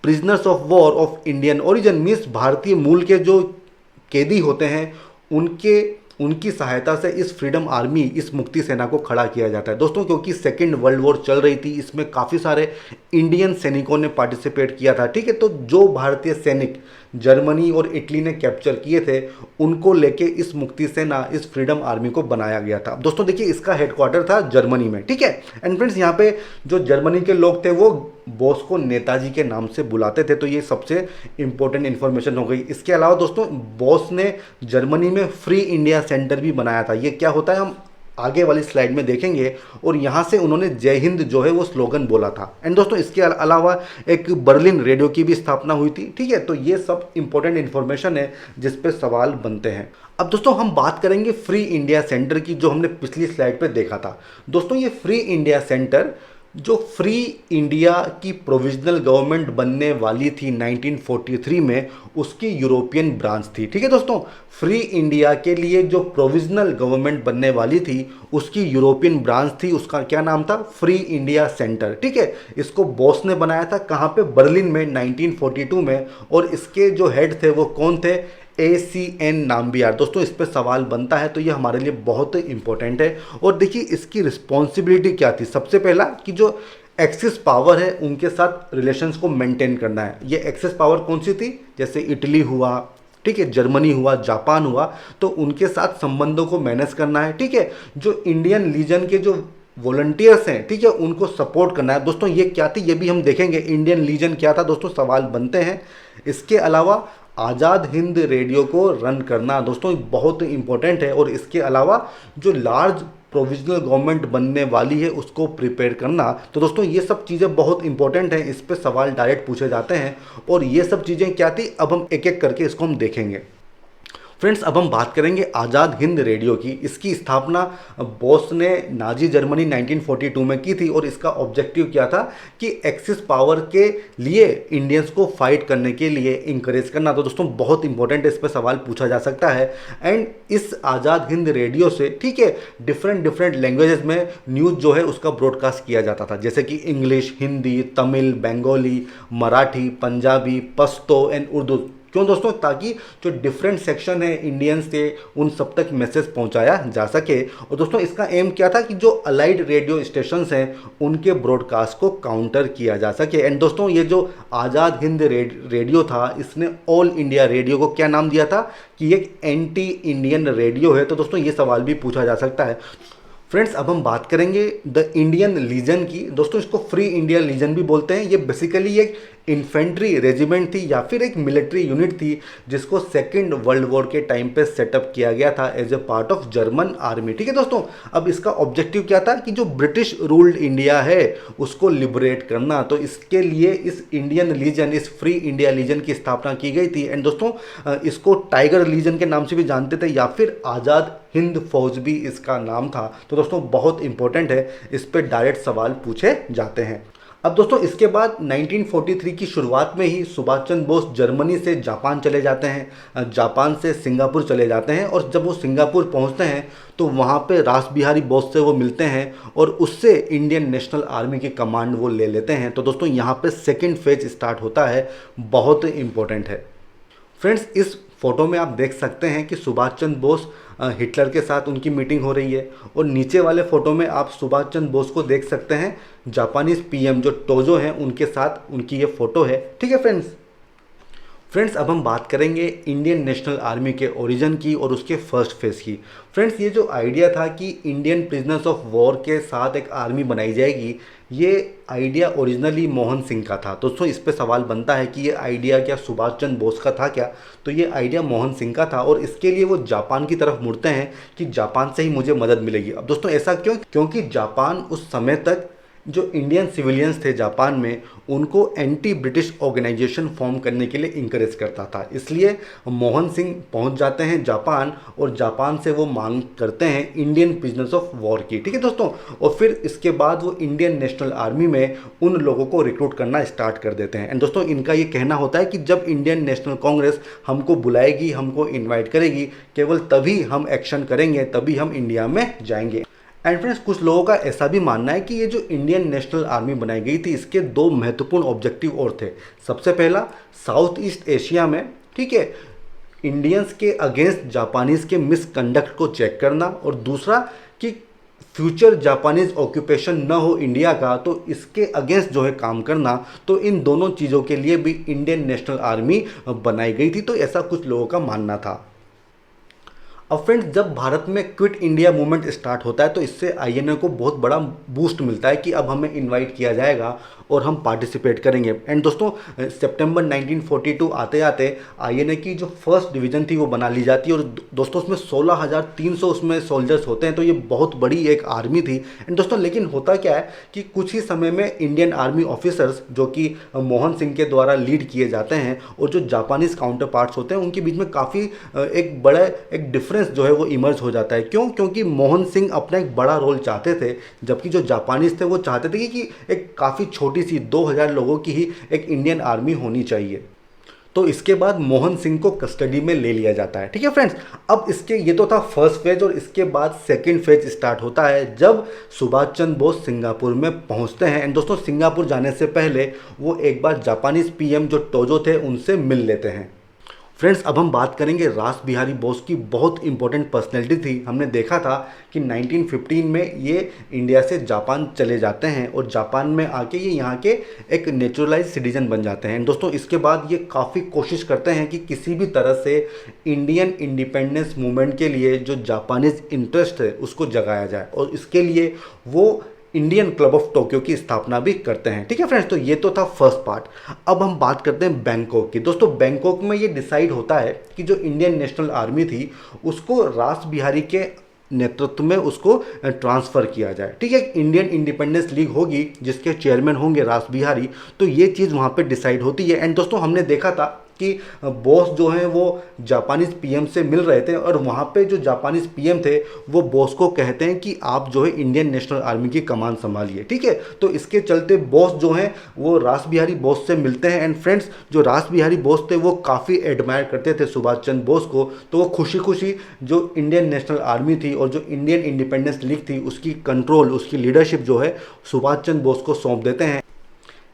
Prisoners of war of Indian origin, means भारतीय मूल के जो कैदी होते हैं उनकी सहायता से इस फ्रीडम आर्मी, इस मुक्ति सेना को खड़ा किया जाता है दोस्तों। क्योंकि सेकेंड वर्ल्ड वॉर चल रही थी, इसमें काफ़ी सारे इंडियन सैनिकों ने पार्टिसिपेट किया था, ठीक है। तो जो भारतीय सैनिक जर्मनी और इटली ने कैप्चर किए थे उनको लेके इस मुक्ति सेना, इस फ्रीडम आर्मी को बनाया गया था। अब दोस्तों देखिए इसका हेडक्वार्टर था जर्मनी में, ठीक है। एंड फ्रेंड्स यहाँ पे जो जर्मनी के लोग थे वो बॉस को नेताजी के नाम से बुलाते थे। तो ये सबसे इंपॉर्टेंट इन्फॉर्मेशन हो गई। इसके अलावा दोस्तों बॉस ने जर्मनी में फ्री इंडिया सेंटर भी बनाया था। ये क्या होता है हम आगे वाली स्लाइड में देखेंगे। और यहाँ से उन्होंने जय हिंद जो है वो स्लोगन बोला था। एंड दोस्तों इसके अलावा एक बर्लिन रेडियो की भी स्थापना हुई थी, ठीक है। तो ये सब इंपॉर्टेंट इन्फॉर्मेशन है जिस पे सवाल बनते हैं। अब दोस्तों हम बात करेंगे फ्री इंडिया सेंटर की, जो हमने पिछली स्लाइड पे देखा था। दोस्तों ये फ्री इंडिया सेंटर जो फ्री इंडिया की प्रोविजनल गवर्नमेंट बनने वाली थी 1943 में, उसकी यूरोपियन ब्रांच थी, ठीक है दोस्तों। फ्री इंडिया के लिए जो प्रोविजनल गवर्नमेंट बनने वाली थी उसकी यूरोपियन ब्रांच थी, उसका क्या नाम था? फ्री इंडिया सेंटर, ठीक है। इसको बॉस ने बनाया था कहाँ पे? बर्लिन में 1942 में। और इसके जो हेड थे वो कौन थे? ACN नाम्बियार। दोस्तों इस पर सवाल बनता है तो ये हमारे लिए बहुत इंपॉर्टेंट है। और देखिए इसकी रिस्पॉन्सिबिलिटी क्या थी? सबसे पहला कि जो एक्सेस पावर है उनके साथ रिलेशंस को मेंटेन करना है। ये एक्सेस पावर कौन सी थी? जैसे इटली हुआ, ठीक है, जर्मनी हुआ, जापान हुआ, तो उनके साथ संबंधों को मैनेज करना है, ठीक है। जो इंडियन लीजन के जो वॉलंटियर्स हैं, ठीक है, उनको सपोर्ट करना है। दोस्तों ये क्या थी ये भी हम देखेंगे। इंडियन लीजन क्या था दोस्तों, सवाल बनते हैं। इसके अलावा आज़ाद हिंद रेडियो को रन करना दोस्तों बहुत इंपॉर्टेंट है। और इसके अलावा जो लार्ज प्रोविजनल गवर्नमेंट बनने वाली है उसको प्रिपेयर करना। तो दोस्तों ये सब चीज़ें बहुत इंपॉर्टेंट हैं, इस पे सवाल डायरेक्ट पूछे जाते हैं। और ये सब चीज़ें क्या थी अब हम एक एक करके इसको हम देखेंगे। फ्रेंड्स, अब हम बात करेंगे आज़ाद हिंद रेडियो की। इसकी स्थापना बोस ने नाजी जर्मनी 1942 में की थी और इसका ऑब्जेक्टिव क्या था कि एक्सिस पावर के लिए इंडियंस को फाइट करने के लिए इंकरेज करना। तो दोस्तों बहुत इंपॉर्टेंट है, इस पर सवाल पूछा जा सकता है। एंड इस आज़ाद हिंद रेडियो से ठीक है डिफरेंट डिफरेंट लैंग्वेजेस में न्यूज़ जो है उसका ब्रॉडकास्ट किया जाता था, जैसे कि इंग्लिश, हिंदी, तमिल, बंगाली, मराठी, पंजाबी, पश्तो एंड उर्दू। क्यों दोस्तों? ताकि जो डिफरेंट सेक्शन है इंडियंस के उन सब तक मैसेज पहुंचाया जा सके। और दोस्तों इसका एम क्या था कि जो अलाइड रेडियो स्टेशंस हैं उनके ब्रॉडकास्ट को काउंटर किया जा सके। एंड दोस्तों ये जो आज़ाद हिंद रेडियो था इसने ऑल इंडिया रेडियो को क्या नाम दिया था कि एक एंटी इंडियन रेडियो है। तो दोस्तों ये सवाल भी पूछा जा सकता है। फ्रेंड्स, अब हम बात करेंगे द इंडियन लीजन की। दोस्तों इसको फ्री इंडिया लीजन भी बोलते हैं। ये बेसिकली एक इन्फेंट्री रेजिमेंट थी या फिर एक मिलिट्री यूनिट थी जिसको सेकेंड वर्ल्ड वॉर के टाइम पे सेटअप किया गया था as a part of German army. ठीक है दोस्तों, अब इसका ऑब्जेक्टिव क्या था कि जो ब्रिटिश रूल्ड इंडिया है उसको लिबरेट करना। तो इसके लिए इस इंडियन लीजन, इस फ्री इंडिया लीजन की स्थापना की गई थी। एंड दोस्तों इसको टाइगर लीजन के नाम से भी जानते थे या फिर आज़ाद हिंद फौज भी इसका नाम था। तो दोस्तों बहुत इंपॉर्टेंट है, इस पर डायरेक्ट सवाल पूछे जाते हैं। अब दोस्तों इसके बाद 1943 की शुरुआत में ही सुभाष चंद्र बोस जर्मनी से जापान चले जाते हैं, जापान से सिंगापुर चले जाते हैं। और जब वो सिंगापुर पहुंचते हैं तो वहाँ पे रास बिहारी बोस से वो मिलते हैं और उससे इंडियन नेशनल आर्मी की कमांड वो ले लेते हैं। तो दोस्तों यहाँ पे सेकेंड फेज स्टार्ट होता है, बहुत इंपॉर्टेंट है। फ्रेंड्स, इस फोटो में आप देख सकते हैं कि सुभाष चंद्र बोस हिटलर के साथ उनकी मीटिंग हो रही है और नीचे वाले फोटो में आप सुभाष चंद्र बोस को देख सकते हैं जापानीज पीएम जो टोजो हैं उनके साथ उनकी ये फोटो है। ठीक है फ्रेंड्स, अब हम बात करेंगे इंडियन नेशनल आर्मी के ओरिजिन की और उसके फर्स्ट फेज की। फ्रेंड्स, ये जो आइडिया था कि इंडियन प्रिजनर्स ऑफ वॉर के साथ एक आर्मी बनाई जाएगी, ये आइडिया ओरिजिनली मोहन सिंह का था। दोस्तों इस पे सवाल बनता है कि ये आइडिया क्या सुभाष चंद्र बोस का था क्या? तो ये आइडिया मोहन सिंह का था और इसके लिए वो जापान की तरफ मुड़ते हैं कि जापान से ही मुझे मदद मिलेगी। अब दोस्तों ऐसा क्यों? क्योंकि जापान उस समय तक जो इंडियन सिविलियंस थे जापान में उनको एंटी ब्रिटिश ऑर्गेनाइजेशन फॉर्म करने के लिए इंकरेज करता था। इसलिए मोहन सिंह पहुंच जाते हैं जापान और जापान से वो मांग करते हैं इंडियन प्रिजनर्स ऑफ वॉर की। ठीक है दोस्तों, और फिर इसके बाद वो इंडियन नेशनल आर्मी में उन लोगों को रिक्रूट करना स्टार्ट कर देते हैं। एंड दोस्तों इनका ये कहना होता है कि जब इंडियन नेशनल कांग्रेस हमको बुलाएगी, हमको इन्वाइट करेगी, केवल तभी हम एक्शन करेंगे, तभी हम इंडिया में जाएंगे। एंड फ्रेंड्स, कुछ लोगों का ऐसा भी मानना है कि ये जो इंडियन नेशनल आर्मी बनाई गई थी इसके दो महत्वपूर्ण ऑब्जेक्टिव और थे। सबसे पहला, साउथ ईस्ट एशिया में ठीक है इंडियंस के अगेंस्ट जापानीज के मिसकंडक्ट को चेक करना, और दूसरा कि फ्यूचर जापानीज ऑक्यूपेशन न हो इंडिया का, तो इसके अगेंस्ट जो है काम करना। तो इन दोनों चीज़ों के लिए भी इंडियन नेशनल आर्मी बनाई गई थी। तो ऐसा कुछ लोगों का मानना था। अब फ्रेंड्स, जब भारत में क्विट इंडिया मूवमेंट स्टार्ट होता है तो इससे आईएनए को बहुत बड़ा बूस्ट मिलता है कि अब हमें इनवाइट किया जाएगा और हम पार्टिसिपेट करेंगे। एंड दोस्तों सितंबर 1942 आते आते आईएनए की जो फर्स्ट डिवीज़न थी वो बना ली जाती है और दोस्तों उसमें 16,300 उसमें सोल्जर्स होते हैं। तो ये बहुत बड़ी एक आर्मी थी। एंड दोस्तों लेकिन होता क्या है कि कुछ ही समय में इंडियन आर्मी ऑफिसर्स जो कि मोहन सिंह के द्वारा लीड किए जाते हैं और जो जापानीज काउंटर पार्ट्स होते हैं उनके बीच में काफ़ी एक बड़ा एक डिफरेंस जो है वो इमर्ज हो जाता है। क्यों? क्योंकि मोहन सिंह अपना एक बड़ा रोल चाहते थे, जबकि जो जापानीज थे वो चाहते थे कि एक काफ़ी छोटी सी 2000 लोगों की ही एक इंडियन आर्मी होनी चाहिए। तो इसके बाद मोहन सिंह को कस्टडी में ले लिया जाता है। ठीक है फ्रेंड्स, अब इसके ये तो था फर्स्ट फेज और इसके बाद सेकंड फेज स्टार्ट होता है जब सुभाष चंद्र बोस सिंगापुर में पहुंचते हैं। एंड दोस्तों सिंगापुर जाने से पहले वो एक बार जापानीज पीएम जो टोजो थे उनसे मिल लेते हैं। फ्रेंड्स, अब हम बात करेंगे रास बिहारी बोस की। बहुत इंपॉर्टेंट पर्सनैलिटी थी। हमने देखा था कि 1915 में ये इंडिया से जापान चले जाते हैं और जापान में आके ये यहाँ के एक नेचुरलाइज सिटीजन बन जाते हैं। दोस्तों इसके बाद ये काफ़ी कोशिश करते हैं कि किसी भी तरह से इंडियन इंडिपेंडेंस मूवमेंट के लिए जो जापानीज इंटरेस्ट है उसको जगाया जाए, और इसके लिए वो इंडियन क्लब ऑफ टोक्यो की स्थापना भी करते हैं। ठीक है फ्रेंड्स, तो ये तो था फर्स्ट पार्ट। अब हम बात करते हैं बैंकॉक की। दोस्तों बैंकॉक में ये डिसाइड होता है कि जो इंडियन नेशनल आर्मी थी उसको रास बिहारी के नेतृत्व में उसको ट्रांसफ़र किया जाए। ठीक है, इंडियन इंडिपेंडेंस लीग होगी जिसके चेयरमैन होंगे रास बिहारी। तो ये चीज़ वहाँ पे डिसाइड होती है। एंड दोस्तों हमने देखा था कि बोस जो हैं वो जापानीज़ पीएम से मिल रहे थे और वहाँ पे जो जापानीज़ पीएम थे वो बोस को कहते हैं कि आप जो है इंडियन नेशनल आर्मी की कमान संभालिए, ठीक है। तो इसके चलते बोस जो हैं वो रास बिहारी बोस से मिलते हैं। एंड फ्रेंड्स, जो रास बिहारी बोस थे वो काफ़ी एडमायर करते थे सुभाष चंद्र बोस को, तो वो खुशी खुशी जो इंडियन नेशनल आर्मी थी और जो इंडियन इंडिपेंडेंस लीग थी उसकी कंट्रोल, उसकी लीडरशिप जो है सुभाष चंद्र बोस को सौंप देते हैं।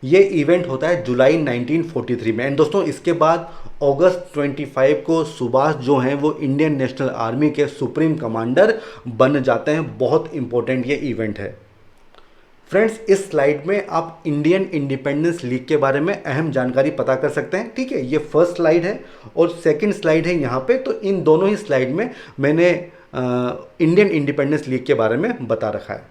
ये इवेंट होता है जुलाई 1943 में। एंड दोस्तों, इसके बाद अगस्त 25 को सुभाष जो हैं वो इंडियन नेशनल आर्मी के सुप्रीम कमांडर बन जाते हैं। बहुत इंपॉर्टेंट ये इवेंट है। फ्रेंड्स, इस स्लाइड में आप इंडियन इंडिपेंडेंस लीग के बारे में अहम जानकारी पता कर सकते हैं, ठीक है। ये फर्स्ट स्लाइड है और सेकंड स्लाइड है यहाँ पे। तो इन दोनों ही स्लाइड में मैंने इंडियन इंडिपेंडेंस लीग के बारे में बता रखा है।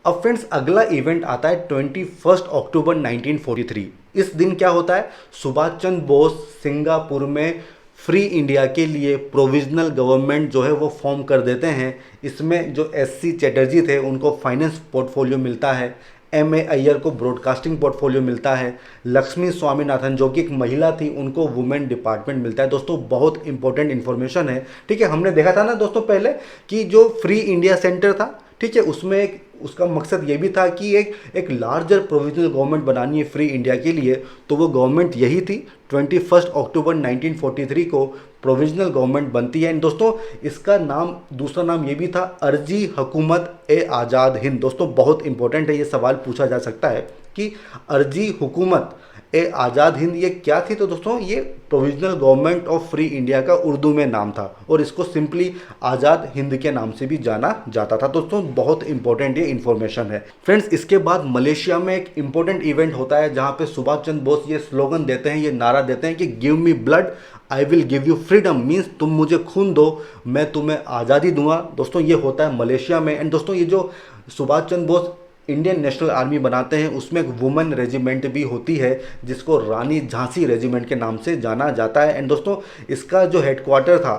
अब फ्रेंड्स, अगला इवेंट आता है 21 अक्टूबर 1943। इस दिन क्या होता है, सुभाष चंद्र बोस सिंगापुर में फ्री इंडिया के लिए प्रोविजनल गवर्नमेंट जो है वो फॉर्म कर देते हैं। इसमें जो एससी चैटर्जी थे उनको फाइनेंस पोर्टफोलियो मिलता है, एम ए अय्यर को ब्रॉडकास्टिंग पोर्टफोलियो मिलता है, लक्ष्मी स्वामीनाथन जो कि एक महिला थी उनको वुमेन डिपार्टमेंट मिलता है। दोस्तों, बहुत इंपॉर्टेंट इन्फॉर्मेशन है, ठीक है। हमने देखा था ना दोस्तों पहले कि जो फ्री इंडिया सेंटर था, ठीक है, उसमें एक उसका मकसद ये भी था कि एक लार्जर प्रोविजनल गवर्नमेंट बनानी है फ्री इंडिया के लिए। तो वो गवर्नमेंट यही थी। 21 अक्टूबर 1943 को प्रोविजनल गवर्नमेंट बनती है। दोस्तों, इसका नाम, दूसरा नाम ये भी था, अर्जी हुकूमत ए आज़ाद हिंद। दोस्तों, बहुत इंपॉर्टेंट है, ये सवाल पूछा जा सकता है कि अर्जी हुकूमत ए आज़ाद हिंद ये क्या थी। तो दोस्तों, ये provisional government of free India का उर्दू में नाम था और इसको सिंपली आज़ाद हिंद के नाम से भी जाना जाता था। दोस्तों, बहुत इंपॉर्टेंट ये इन्फॉर्मेशन है। फ्रेंड्स, इसके बाद मलेशिया में एक इंपॉर्टेंट इवेंट होता है जहाँ पे सुभाष चंद्र बोस ये स्लोगन देते हैं, ये नारा देते हैं कि give me blood I will give you freedom. Means तुम मुझे खून दो, मैं तुम्हें आज़ादी दूंगा। दोस्तों, ये होता है मलेशिया में। एंड दोस्तों, ये जो Subhash Chandra Bose Indian National army बनाते हैं उसमें एक वुमेन रेजिमेंट भी होती है जिसको रानी झांसी रेजिमेंट के नाम से जाना जाता है। एंड दोस्तों, इसका जो हेडक्वार्टर था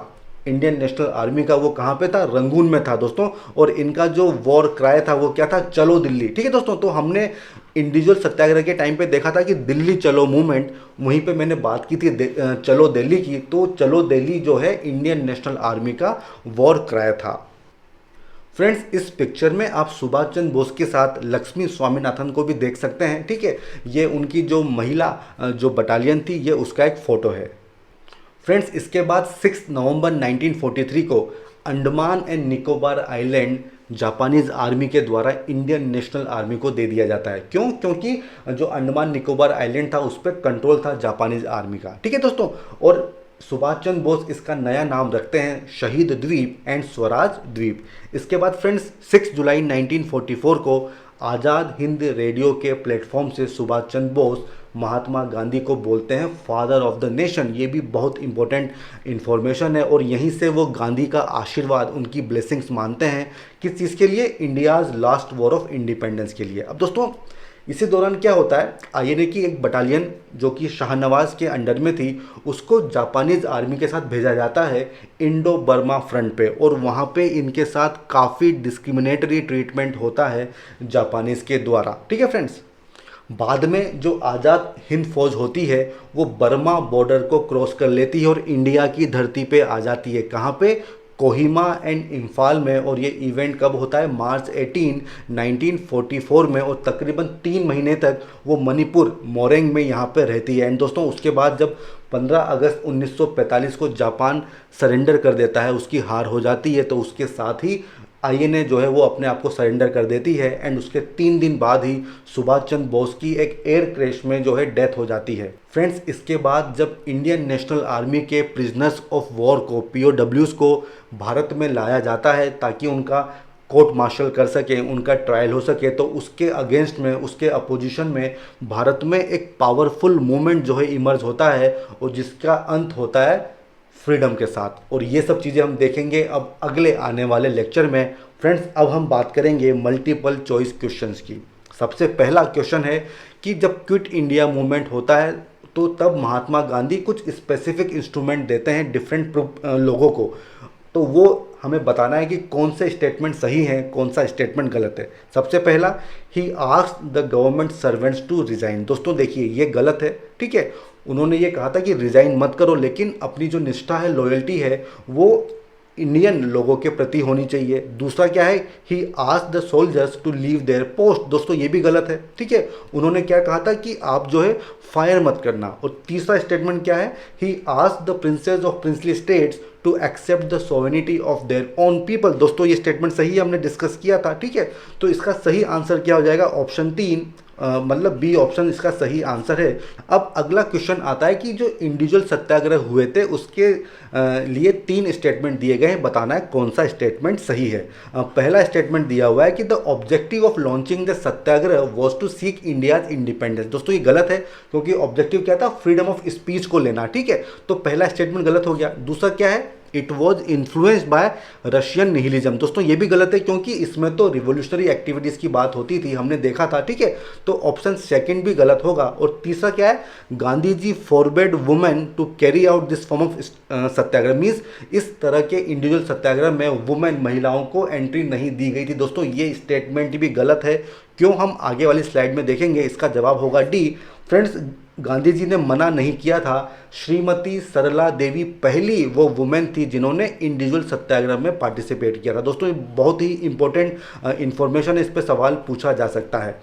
इंडियन नेशनल आर्मी का वो कहाँ पे था, रंगून में था दोस्तों। और इनका जो वॉर क्राई था वो क्या था, चलो दिल्ली, ठीक है दोस्तों। तो हमने इंडिविजुअल सत्याग्रह के टाइम पे देखा था कि दिल्ली चलो मूवमेंट, वहीं पे मैंने बात की थी चलो दिल्ली की। तो चलो दिल्ली जो है इंडियन नेशनल आर्मी का वॉर क्राई था। फ्रेंड्स, इस पिक्चर में आप सुभाष चंद्र बोस के साथ लक्ष्मी स्वामीनाथन को भी देख सकते हैं, ठीक है। ये उनकी जो महिला जो बटालियन थी ये उसका एक फ़ोटो है। फ्रेंड्स, इसके बाद 6 नवंबर 1943 को Andaman and Nicobar island Japanese army के द्वारा इंडियन नेशनल आर्मी को दे दिया जाता है। क्यों? क्योंकि जो अंडमान निकोबार आइलैंड था उस पर कंट्रोल था जापानीज़ आर्मी का, ठीक है दोस्तों। और सुभाष चंद्र बोस इसका नया नाम रखते हैं शहीद द्वीप एंड स्वराज द्वीप। इसके बाद फ्रेंड्स, 6 जुलाई 1944 को आज़ाद हिंद रेडियो के प्लेटफॉर्म से सुभाष चंद्र बोस महात्मा गांधी को बोलते हैं फादर ऑफ द नेशन। ये भी बहुत इंपॉर्टेंट इन्फॉर्मेशन है और यहीं से वो गांधी का आशीर्वाद, उनकी ब्लेसिंग्स मानते हैं। किस चीज़ के लिए? India's last war of independence के लिए। अब दोस्तों, इसी दौरान क्या होता है, आईएनए की एक बटालियन जो कि शाहनवाज के अंडर में थी उसको जापानीज़ आर्मी के साथ भेजा जाता है इंडो बर्मा फ्रंट पे। और वहाँ पे इनके साथ काफ़ी डिस्क्रिमिनेटरी ट्रीटमेंट होता है जापानीज़ के द्वारा, ठीक है फ्रेंड्स। बाद में जो आज़ाद हिंद फौज होती है वो बर्मा बॉर्डर को क्रॉस कर लेती है और इंडिया की धरती पे आ जाती है। कहाँ पे? कोहिमा एंड इम्फाल में। और ये इवेंट कब होता है? मार्च 18, 1944 में। और तकरीबन 3 महीने तक वो मणिपुर मोरेंग में यहाँ पे रहती है। एंड दोस्तों, उसके बाद जब 15 अगस्त 1945 को जापान सरेंडर कर देता है, उसकी हार हो जाती है, तो उसके साथ ही आईएनए जो है वो अपने आप को सरेंडर कर देती है। एंड उसके 3 दिन बाद ही सुभाष चंद्र बोस की एक एयर क्रैश में जो है डेथ हो जाती है। फ्रेंड्स, इसके बाद जब इंडियन नेशनल आर्मी के प्रिजनर्स ऑफ वॉर को, POWs को भारत में लाया जाता है ताकि उनका कोर्ट मार्शल कर सके, उनका ट्रायल हो सके, तो उसके अगेंस्ट में, उसके अपोजिशन में भारत में एक पावरफुल मूवमेंट जो है इमर्ज होता है और जिसका अंत होता है फ्रीडम के साथ। और ये सब चीज़ें हम देखेंगे अब अगले आने वाले लेक्चर में। फ्रेंड्स, अब हम बात करेंगे मल्टीपल चॉइस क्वेश्चंस की। सबसे पहला क्वेश्चन है कि जब क्विट इंडिया मूवमेंट होता है तो तब महात्मा गांधी कुछ स्पेसिफिक इंस्ट्रूमेंट देते हैं डिफरेंट लोगों को, तो वो हमें बताना है कि कौन से स्टेटमेंट सही हैं, कौन सा स्टेटमेंट गलत है। सबसे पहला, he asked the government servants to resign. दोस्तों देखिए, ये गलत है, ठीक है। उन्होंने ये कहा था कि रिज़ाइन मत करो, लेकिन अपनी जो निष्ठा है, लॉयल्टी है, वो इंडियन लोगों के प्रति होनी चाहिए। दूसरा क्या है, he asked the soldiers to leave their post. दोस्तों ये भी गलत है, ठीक है। उन्होंने क्या कहा था कि आप जो है फायर मत करना। और तीसरा स्टेटमेंट क्या है, he asked the princes of princely states to accept the sovereignty of their own people. दोस्तों ये स्टेटमेंट सही है, हमने डिस्कस किया था, ठीक है। तो इसका सही आंसर क्या हो जाएगा, ऑप्शन 3, मतलब बी ऑप्शन इसका सही आंसर है। अब अगला क्वेश्चन आता है कि जो इंडिविजुअल सत्याग्रह हुए थे उसके लिए 3 स्टेटमेंट दिए गए हैं, बताना है कौन सा स्टेटमेंट सही है। पहला स्टेटमेंट दिया हुआ है कि the objective of launching the satyagraha was to seek India's independence. दोस्तों ये गलत है, क्योंकि ऑब्जेक्टिव क्या था, फ्रीडम ऑफ स्पीच को लेना, ठीक है। तो पहला स्टेटमेंट गलत हो गया। दूसरा क्या है, it was influenced by Russian nihilism. दोस्तों ये भी गलत है, क्योंकि इसमें तो रिवोल्यूशनरी एक्टिविटीज़ की बात होती थी, हमने देखा था, ठीक है। तो ऑप्शन सेकंड भी गलत होगा। और तीसरा क्या है, Gandhi ji forbade women to carry out this form of satyagraha, means इस तरह के इंडिविजुअल सत्याग्रह में वुमेन, महिलाओं को एंट्री नहीं दी गई थी। दोस्तों ये स्टेटमेंट भी गलत है, क्यों, हम आगे वाली स्लाइड में देखेंगे। इसका जवाब होगा डी। फ्रेंड्स, गांधी जी ने मना नहीं किया था। श्रीमती सरला देवी पहली वो वुमेन थी जिन्होंने इंडिविजुअल सत्याग्रह में पार्टिसिपेट किया था। दोस्तों ये बहुत ही इंपॉर्टेंट इंफॉर्मेशन है, इस पर सवाल पूछा जा सकता है।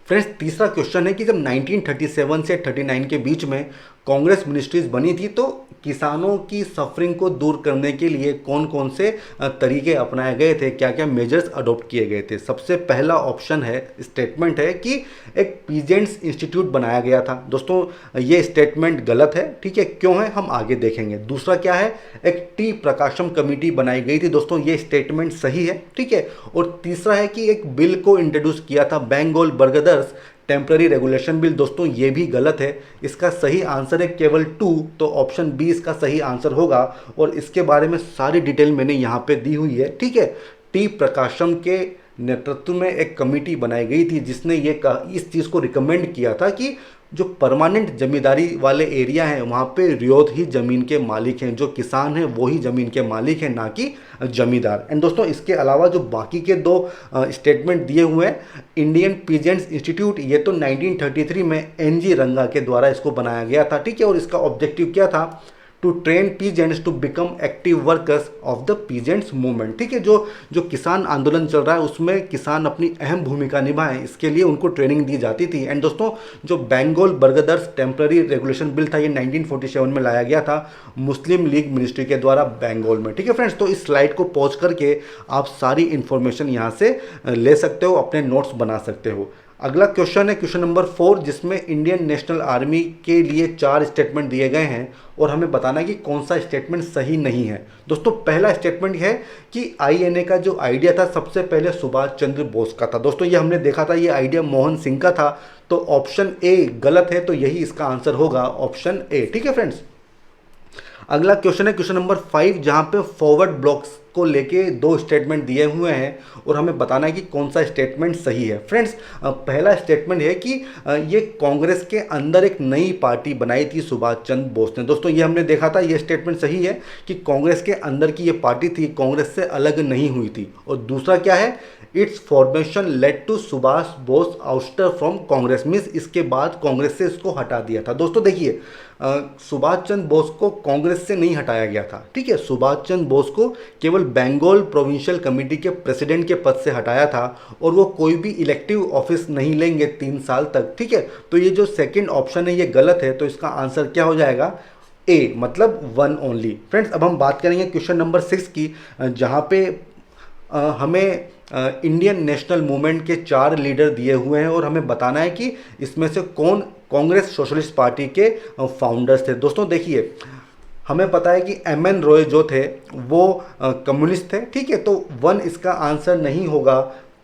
फ्रेंड्स, तीसरा क्वेश्चन है कि जब 1937 से 39 के बीच में कांग्रेस मिनिस्ट्रीज बनी थी, तो किसानों की सफरिंग को दूर करने के लिए कौन कौन से तरीके अपनाए गए थे, क्या क्या मेजर्स अडॉप्ट किए गए थे। सबसे पहला ऑप्शन है, स्टेटमेंट है कि एक पीजेंट्स इंस्टीट्यूट बनाया गया था। दोस्तों ये स्टेटमेंट गलत है, ठीक है, क्यों है हम आगे देखेंगे। दूसरा क्या है, एक टी प्रकाशम कमेटी बनाई गई थी। दोस्तों ये स्टेटमेंट सही है, ठीक है। और तीसरा है कि एक बिल को इंट्रोड्यूस किया था, बेंगोल बर्गदर्स टेम्पररी रेगुलेशन बिल। दोस्तों ये भी गलत है, इसका सही आंसर है केवल 2, तो ऑप्शन बी इसका सही आंसर होगा। और इसके बारे में सारी डिटेल मैंने यहाँ पे दी हुई है, ठीक है। टी प्रकाशम के नेतृत्व में एक कमेटी बनाई गई थी जिसने ये इस चीज़ को रिकमेंड किया था कि जो परमानेंट जमींदारी वाले एरिया हैं वहाँ पे रियायत ही ज़मीन के मालिक हैं, जो किसान हैं वो ही ज़मीन के मालिक हैं, ना कि जमींदार। एंड दोस्तों इसके अलावा जो बाकी के 2 स्टेटमेंट दिए हुए हैं, इंडियन पीजेंट्स इंस्टीट्यूट, ये तो 1933 में NG रंगा के द्वारा इसको बनाया गया था, ठीक है। और इसका ऑब्जेक्टिव क्या था, to train peasants to become active workers of the peasants movement, ठीक है। जो किसान आंदोलन चल रहा है उसमें किसान अपनी अहम भूमिका निभाएं, इसके लिए उनको ट्रेनिंग दी जाती थी। एंड दोस्तों जो बेंगोल बर्गदर्स टेम्पररी रेगुलेशन बिल था, ये 1947 में लाया गया था मुस्लिम लीग मिनिस्ट्री के द्वारा बेंगोल में, ठीक है फ्रेंड्स। तो इस स्लाइड को पॉज करके आप सारी इंफॉर्मेशन यहाँ से ले सकते हो, अपने नोट्स बना सकते हो। अगला क्वेश्चन है क्वेश्चन नंबर 4, जिसमें इंडियन नेशनल आर्मी के लिए 4 स्टेटमेंट दिए गए हैं और हमें बताना है कि कौन सा स्टेटमेंट सही नहीं है। दोस्तों पहला स्टेटमेंट है कि INA का जो आइडिया था सबसे पहले सुभाष चंद्र बोस का था। दोस्तों ये हमने देखा था, ये आइडिया मोहन सिंह का था, तो ऑप्शन ए गलत है, तो यही इसका आंसर होगा, ऑप्शन ए, ठीक है फ्रेंड्स। अगला क्वेश्चन है क्वेश्चन नंबर 5, जहां पे फॉरवर्ड ब्लॉक्स को लेके 2 स्टेटमेंट दिए हुए हैं और हमें बताना है कि कौन सा स्टेटमेंट सही है। फ्रेंड्स पहला स्टेटमेंट है कि ये कांग्रेस के अंदर एक नई पार्टी बनाई थी सुभाष चंद्र बोस ने। दोस्तों ये हमने देखा था, ये स्टेटमेंट सही है कि कांग्रेस के अंदर की ये पार्टी थी, कांग्रेस से अलग नहीं हुई थी। और दूसरा क्या है, its formation led to Subhash Bose ouster from Congress, means इसके बाद कांग्रेस से इसको हटा दिया था। दोस्तों देखिए सुभाष चंद्र बोस को कांग्रेस से नहीं हटाया गया था, ठीक है। सुभाष चंद्र बोस को केवल बंगाल प्रोविंशियल कमेटी के प्रेसिडेंट के पद से हटाया था और वो कोई भी इलेक्टिव ऑफिस नहीं लेंगे 3 साल तक, ठीक है। तो ये जो सेकंड ऑप्शन है ये गलत है, तो इसका आंसर क्या हो जाएगा, ए, मतलब 1 ओनली। फ्रेंड्स अब हम बात करेंगे क्वेश्चन नंबर 6 की, जहाँ पे हमें इंडियन नेशनल मूवमेंट के 4 लीडर दिए हुए हैं और हमें बताना है कि इसमें से कौन कांग्रेस सोशलिस्ट पार्टी के फाउंडर्स थे। दोस्तों देखिए हमें पता है कि MN रॉय जो थे वो कम्युनिस्ट थे, ठीक है। तो 1 इसका आंसर नहीं होगा,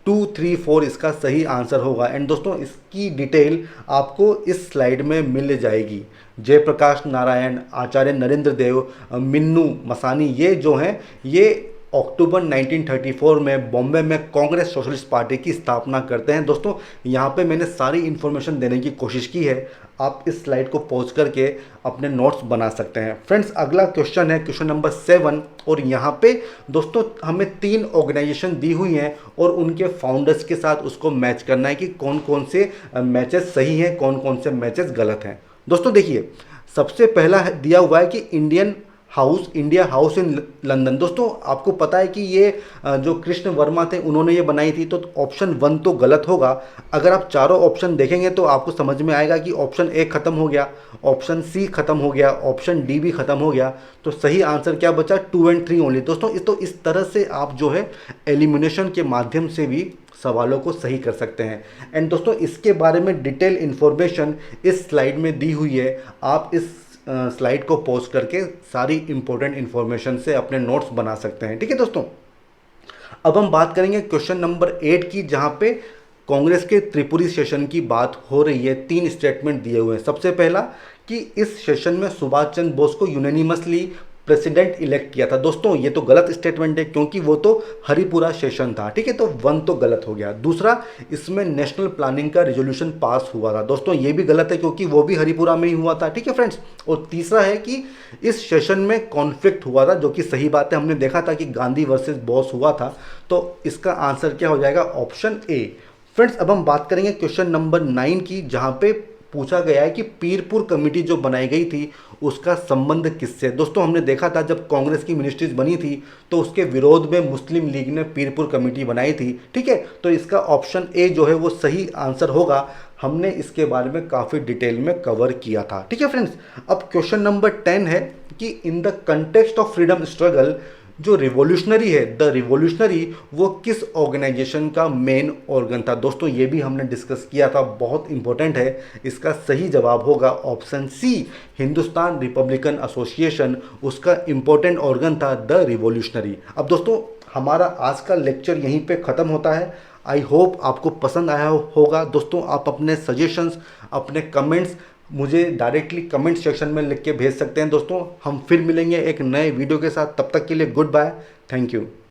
2, 3, 4 इसका सही आंसर होगा। एंड दोस्तों इसकी डिटेल आपको इस स्लाइड में मिल जाएगी। जयप्रकाश नारायण, आचार्य नरेंद्र देव, मिन्नू मसानी, ये जो हैं ये अक्टूबर 1934 में बॉम्बे में कांग्रेस सोशलिस्ट पार्टी की स्थापना करते हैं। दोस्तों यहाँ पे मैंने सारी इन्फॉर्मेशन देने की कोशिश की है, आप इस स्लाइड को पॉज करके अपने नोट्स बना सकते हैं। फ्रेंड्स अगला क्वेश्चन है क्वेश्चन नंबर 7 और यहाँ पे दोस्तों हमें 3 ऑर्गेनाइजेशन दी हुई हैं और उनके फाउंडर्स के साथ उसको मैच करना है कि कौन कौन से मैचेस सही हैं, कौन कौन से मैचेस गलत हैं। दोस्तों देखिए, सबसे पहला दिया हुआ है कि इंडिया हाउस इन लंदन। दोस्तों आपको पता है कि ये जो कृष्ण वर्मा थे उन्होंने ये बनाई थी, तो ऑप्शन वन तो गलत होगा। अगर आप चारों ऑप्शन देखेंगे तो आपको समझ में आएगा कि ऑप्शन ए खत्म हो गया, ऑप्शन सी खत्म हो गया, ऑप्शन डी भी खत्म हो गया, तो सही आंसर क्या बचा? 2 एंड 3 ओनली। दोस्तों इस तरह से आप जो है एलिमिनेशन के माध्यम से भी सवालों को सही कर सकते हैं। एंड दोस्तों इसके बारे में डिटेल इन्फॉर्मेशन इस स्लाइड में दी हुई है। आप इस स्लाइड को पॉज करके सारी इंपॉर्टेंट इन्फॉर्मेशन से अपने नोट्स बना सकते हैं। ठीक है दोस्तों, अब हम बात करेंगे क्वेश्चन नंबर 8 की, जहां पे कांग्रेस के त्रिपुरी सेशन की बात हो रही है। 3 स्टेटमेंट दिए हुए हैं। सबसे पहला कि इस सेशन में सुभाष चंद्र बोस को यूनानिमसली प्रेसिडेंट इलेक्ट किया था। दोस्तों ये तो गलत स्टेटमेंट है क्योंकि वो तो हरिपुरा सेशन था। ठीक है, तो 1 तो गलत हो गया। दूसरा, इसमें नेशनल प्लानिंग का रिजोल्यूशन पास हुआ था। दोस्तों ये भी गलत है क्योंकि वो भी हरिपुरा में ही हुआ था। ठीक है फ्रेंड्स। और तीसरा है कि इस सेशन में कॉन्फ्लिक्ट हुआ था, जो कि सही बात है। हमने देखा था कि गांधी वर्सेस बोस हुआ था, तो इसका आंसर क्या हो जाएगा? Option A. फ्रेंड्स अब हम बात करेंगे क्वेश्चन नंबर 9 की, जहां पे पूछा गया है कि पीरपुर कमेटी जो बनाई गई थी उसका संबंध किससे? दोस्तों हमने देखा था जब कांग्रेस की मिनिस्ट्रीज बनी थी तो उसके विरोध में मुस्लिम लीग ने पीरपुर कमेटी बनाई थी। ठीक है, तो इसका ऑप्शन ए जो है वो सही आंसर होगा। हमने इसके बारे में काफ़ी डिटेल में कवर किया था। ठीक है फ्रेंड्स, अब क्वेश्चन नंबर 10 है कि in the context of freedom struggle, जो रिवॉल्यूशनरी है, द रिवॉल्यूशनरी, वो किस ऑर्गेनाइजेशन का मेन ऑर्गन था? दोस्तों ये भी हमने डिस्कस किया था, बहुत इंपॉर्टेंट है। इसका सही जवाब होगा option C, Hindustan Republican Association. उसका इंपॉर्टेंट ऑर्गन था द रिवॉल्यूशनरी। अब दोस्तों हमारा आज का लेक्चर यहीं पे ख़त्म होता है। आई होप आपको पसंद आया होगा। दोस्तों आप अपने सजेशंस, अपने कमेंट्स मुझे डायरेक्टली कमेंट सेक्शन में लिख के भेज सकते हैं। दोस्तों हम फिर मिलेंगे एक नए वीडियो के साथ, तब तक के लिए गुड बाय, थैंक यू।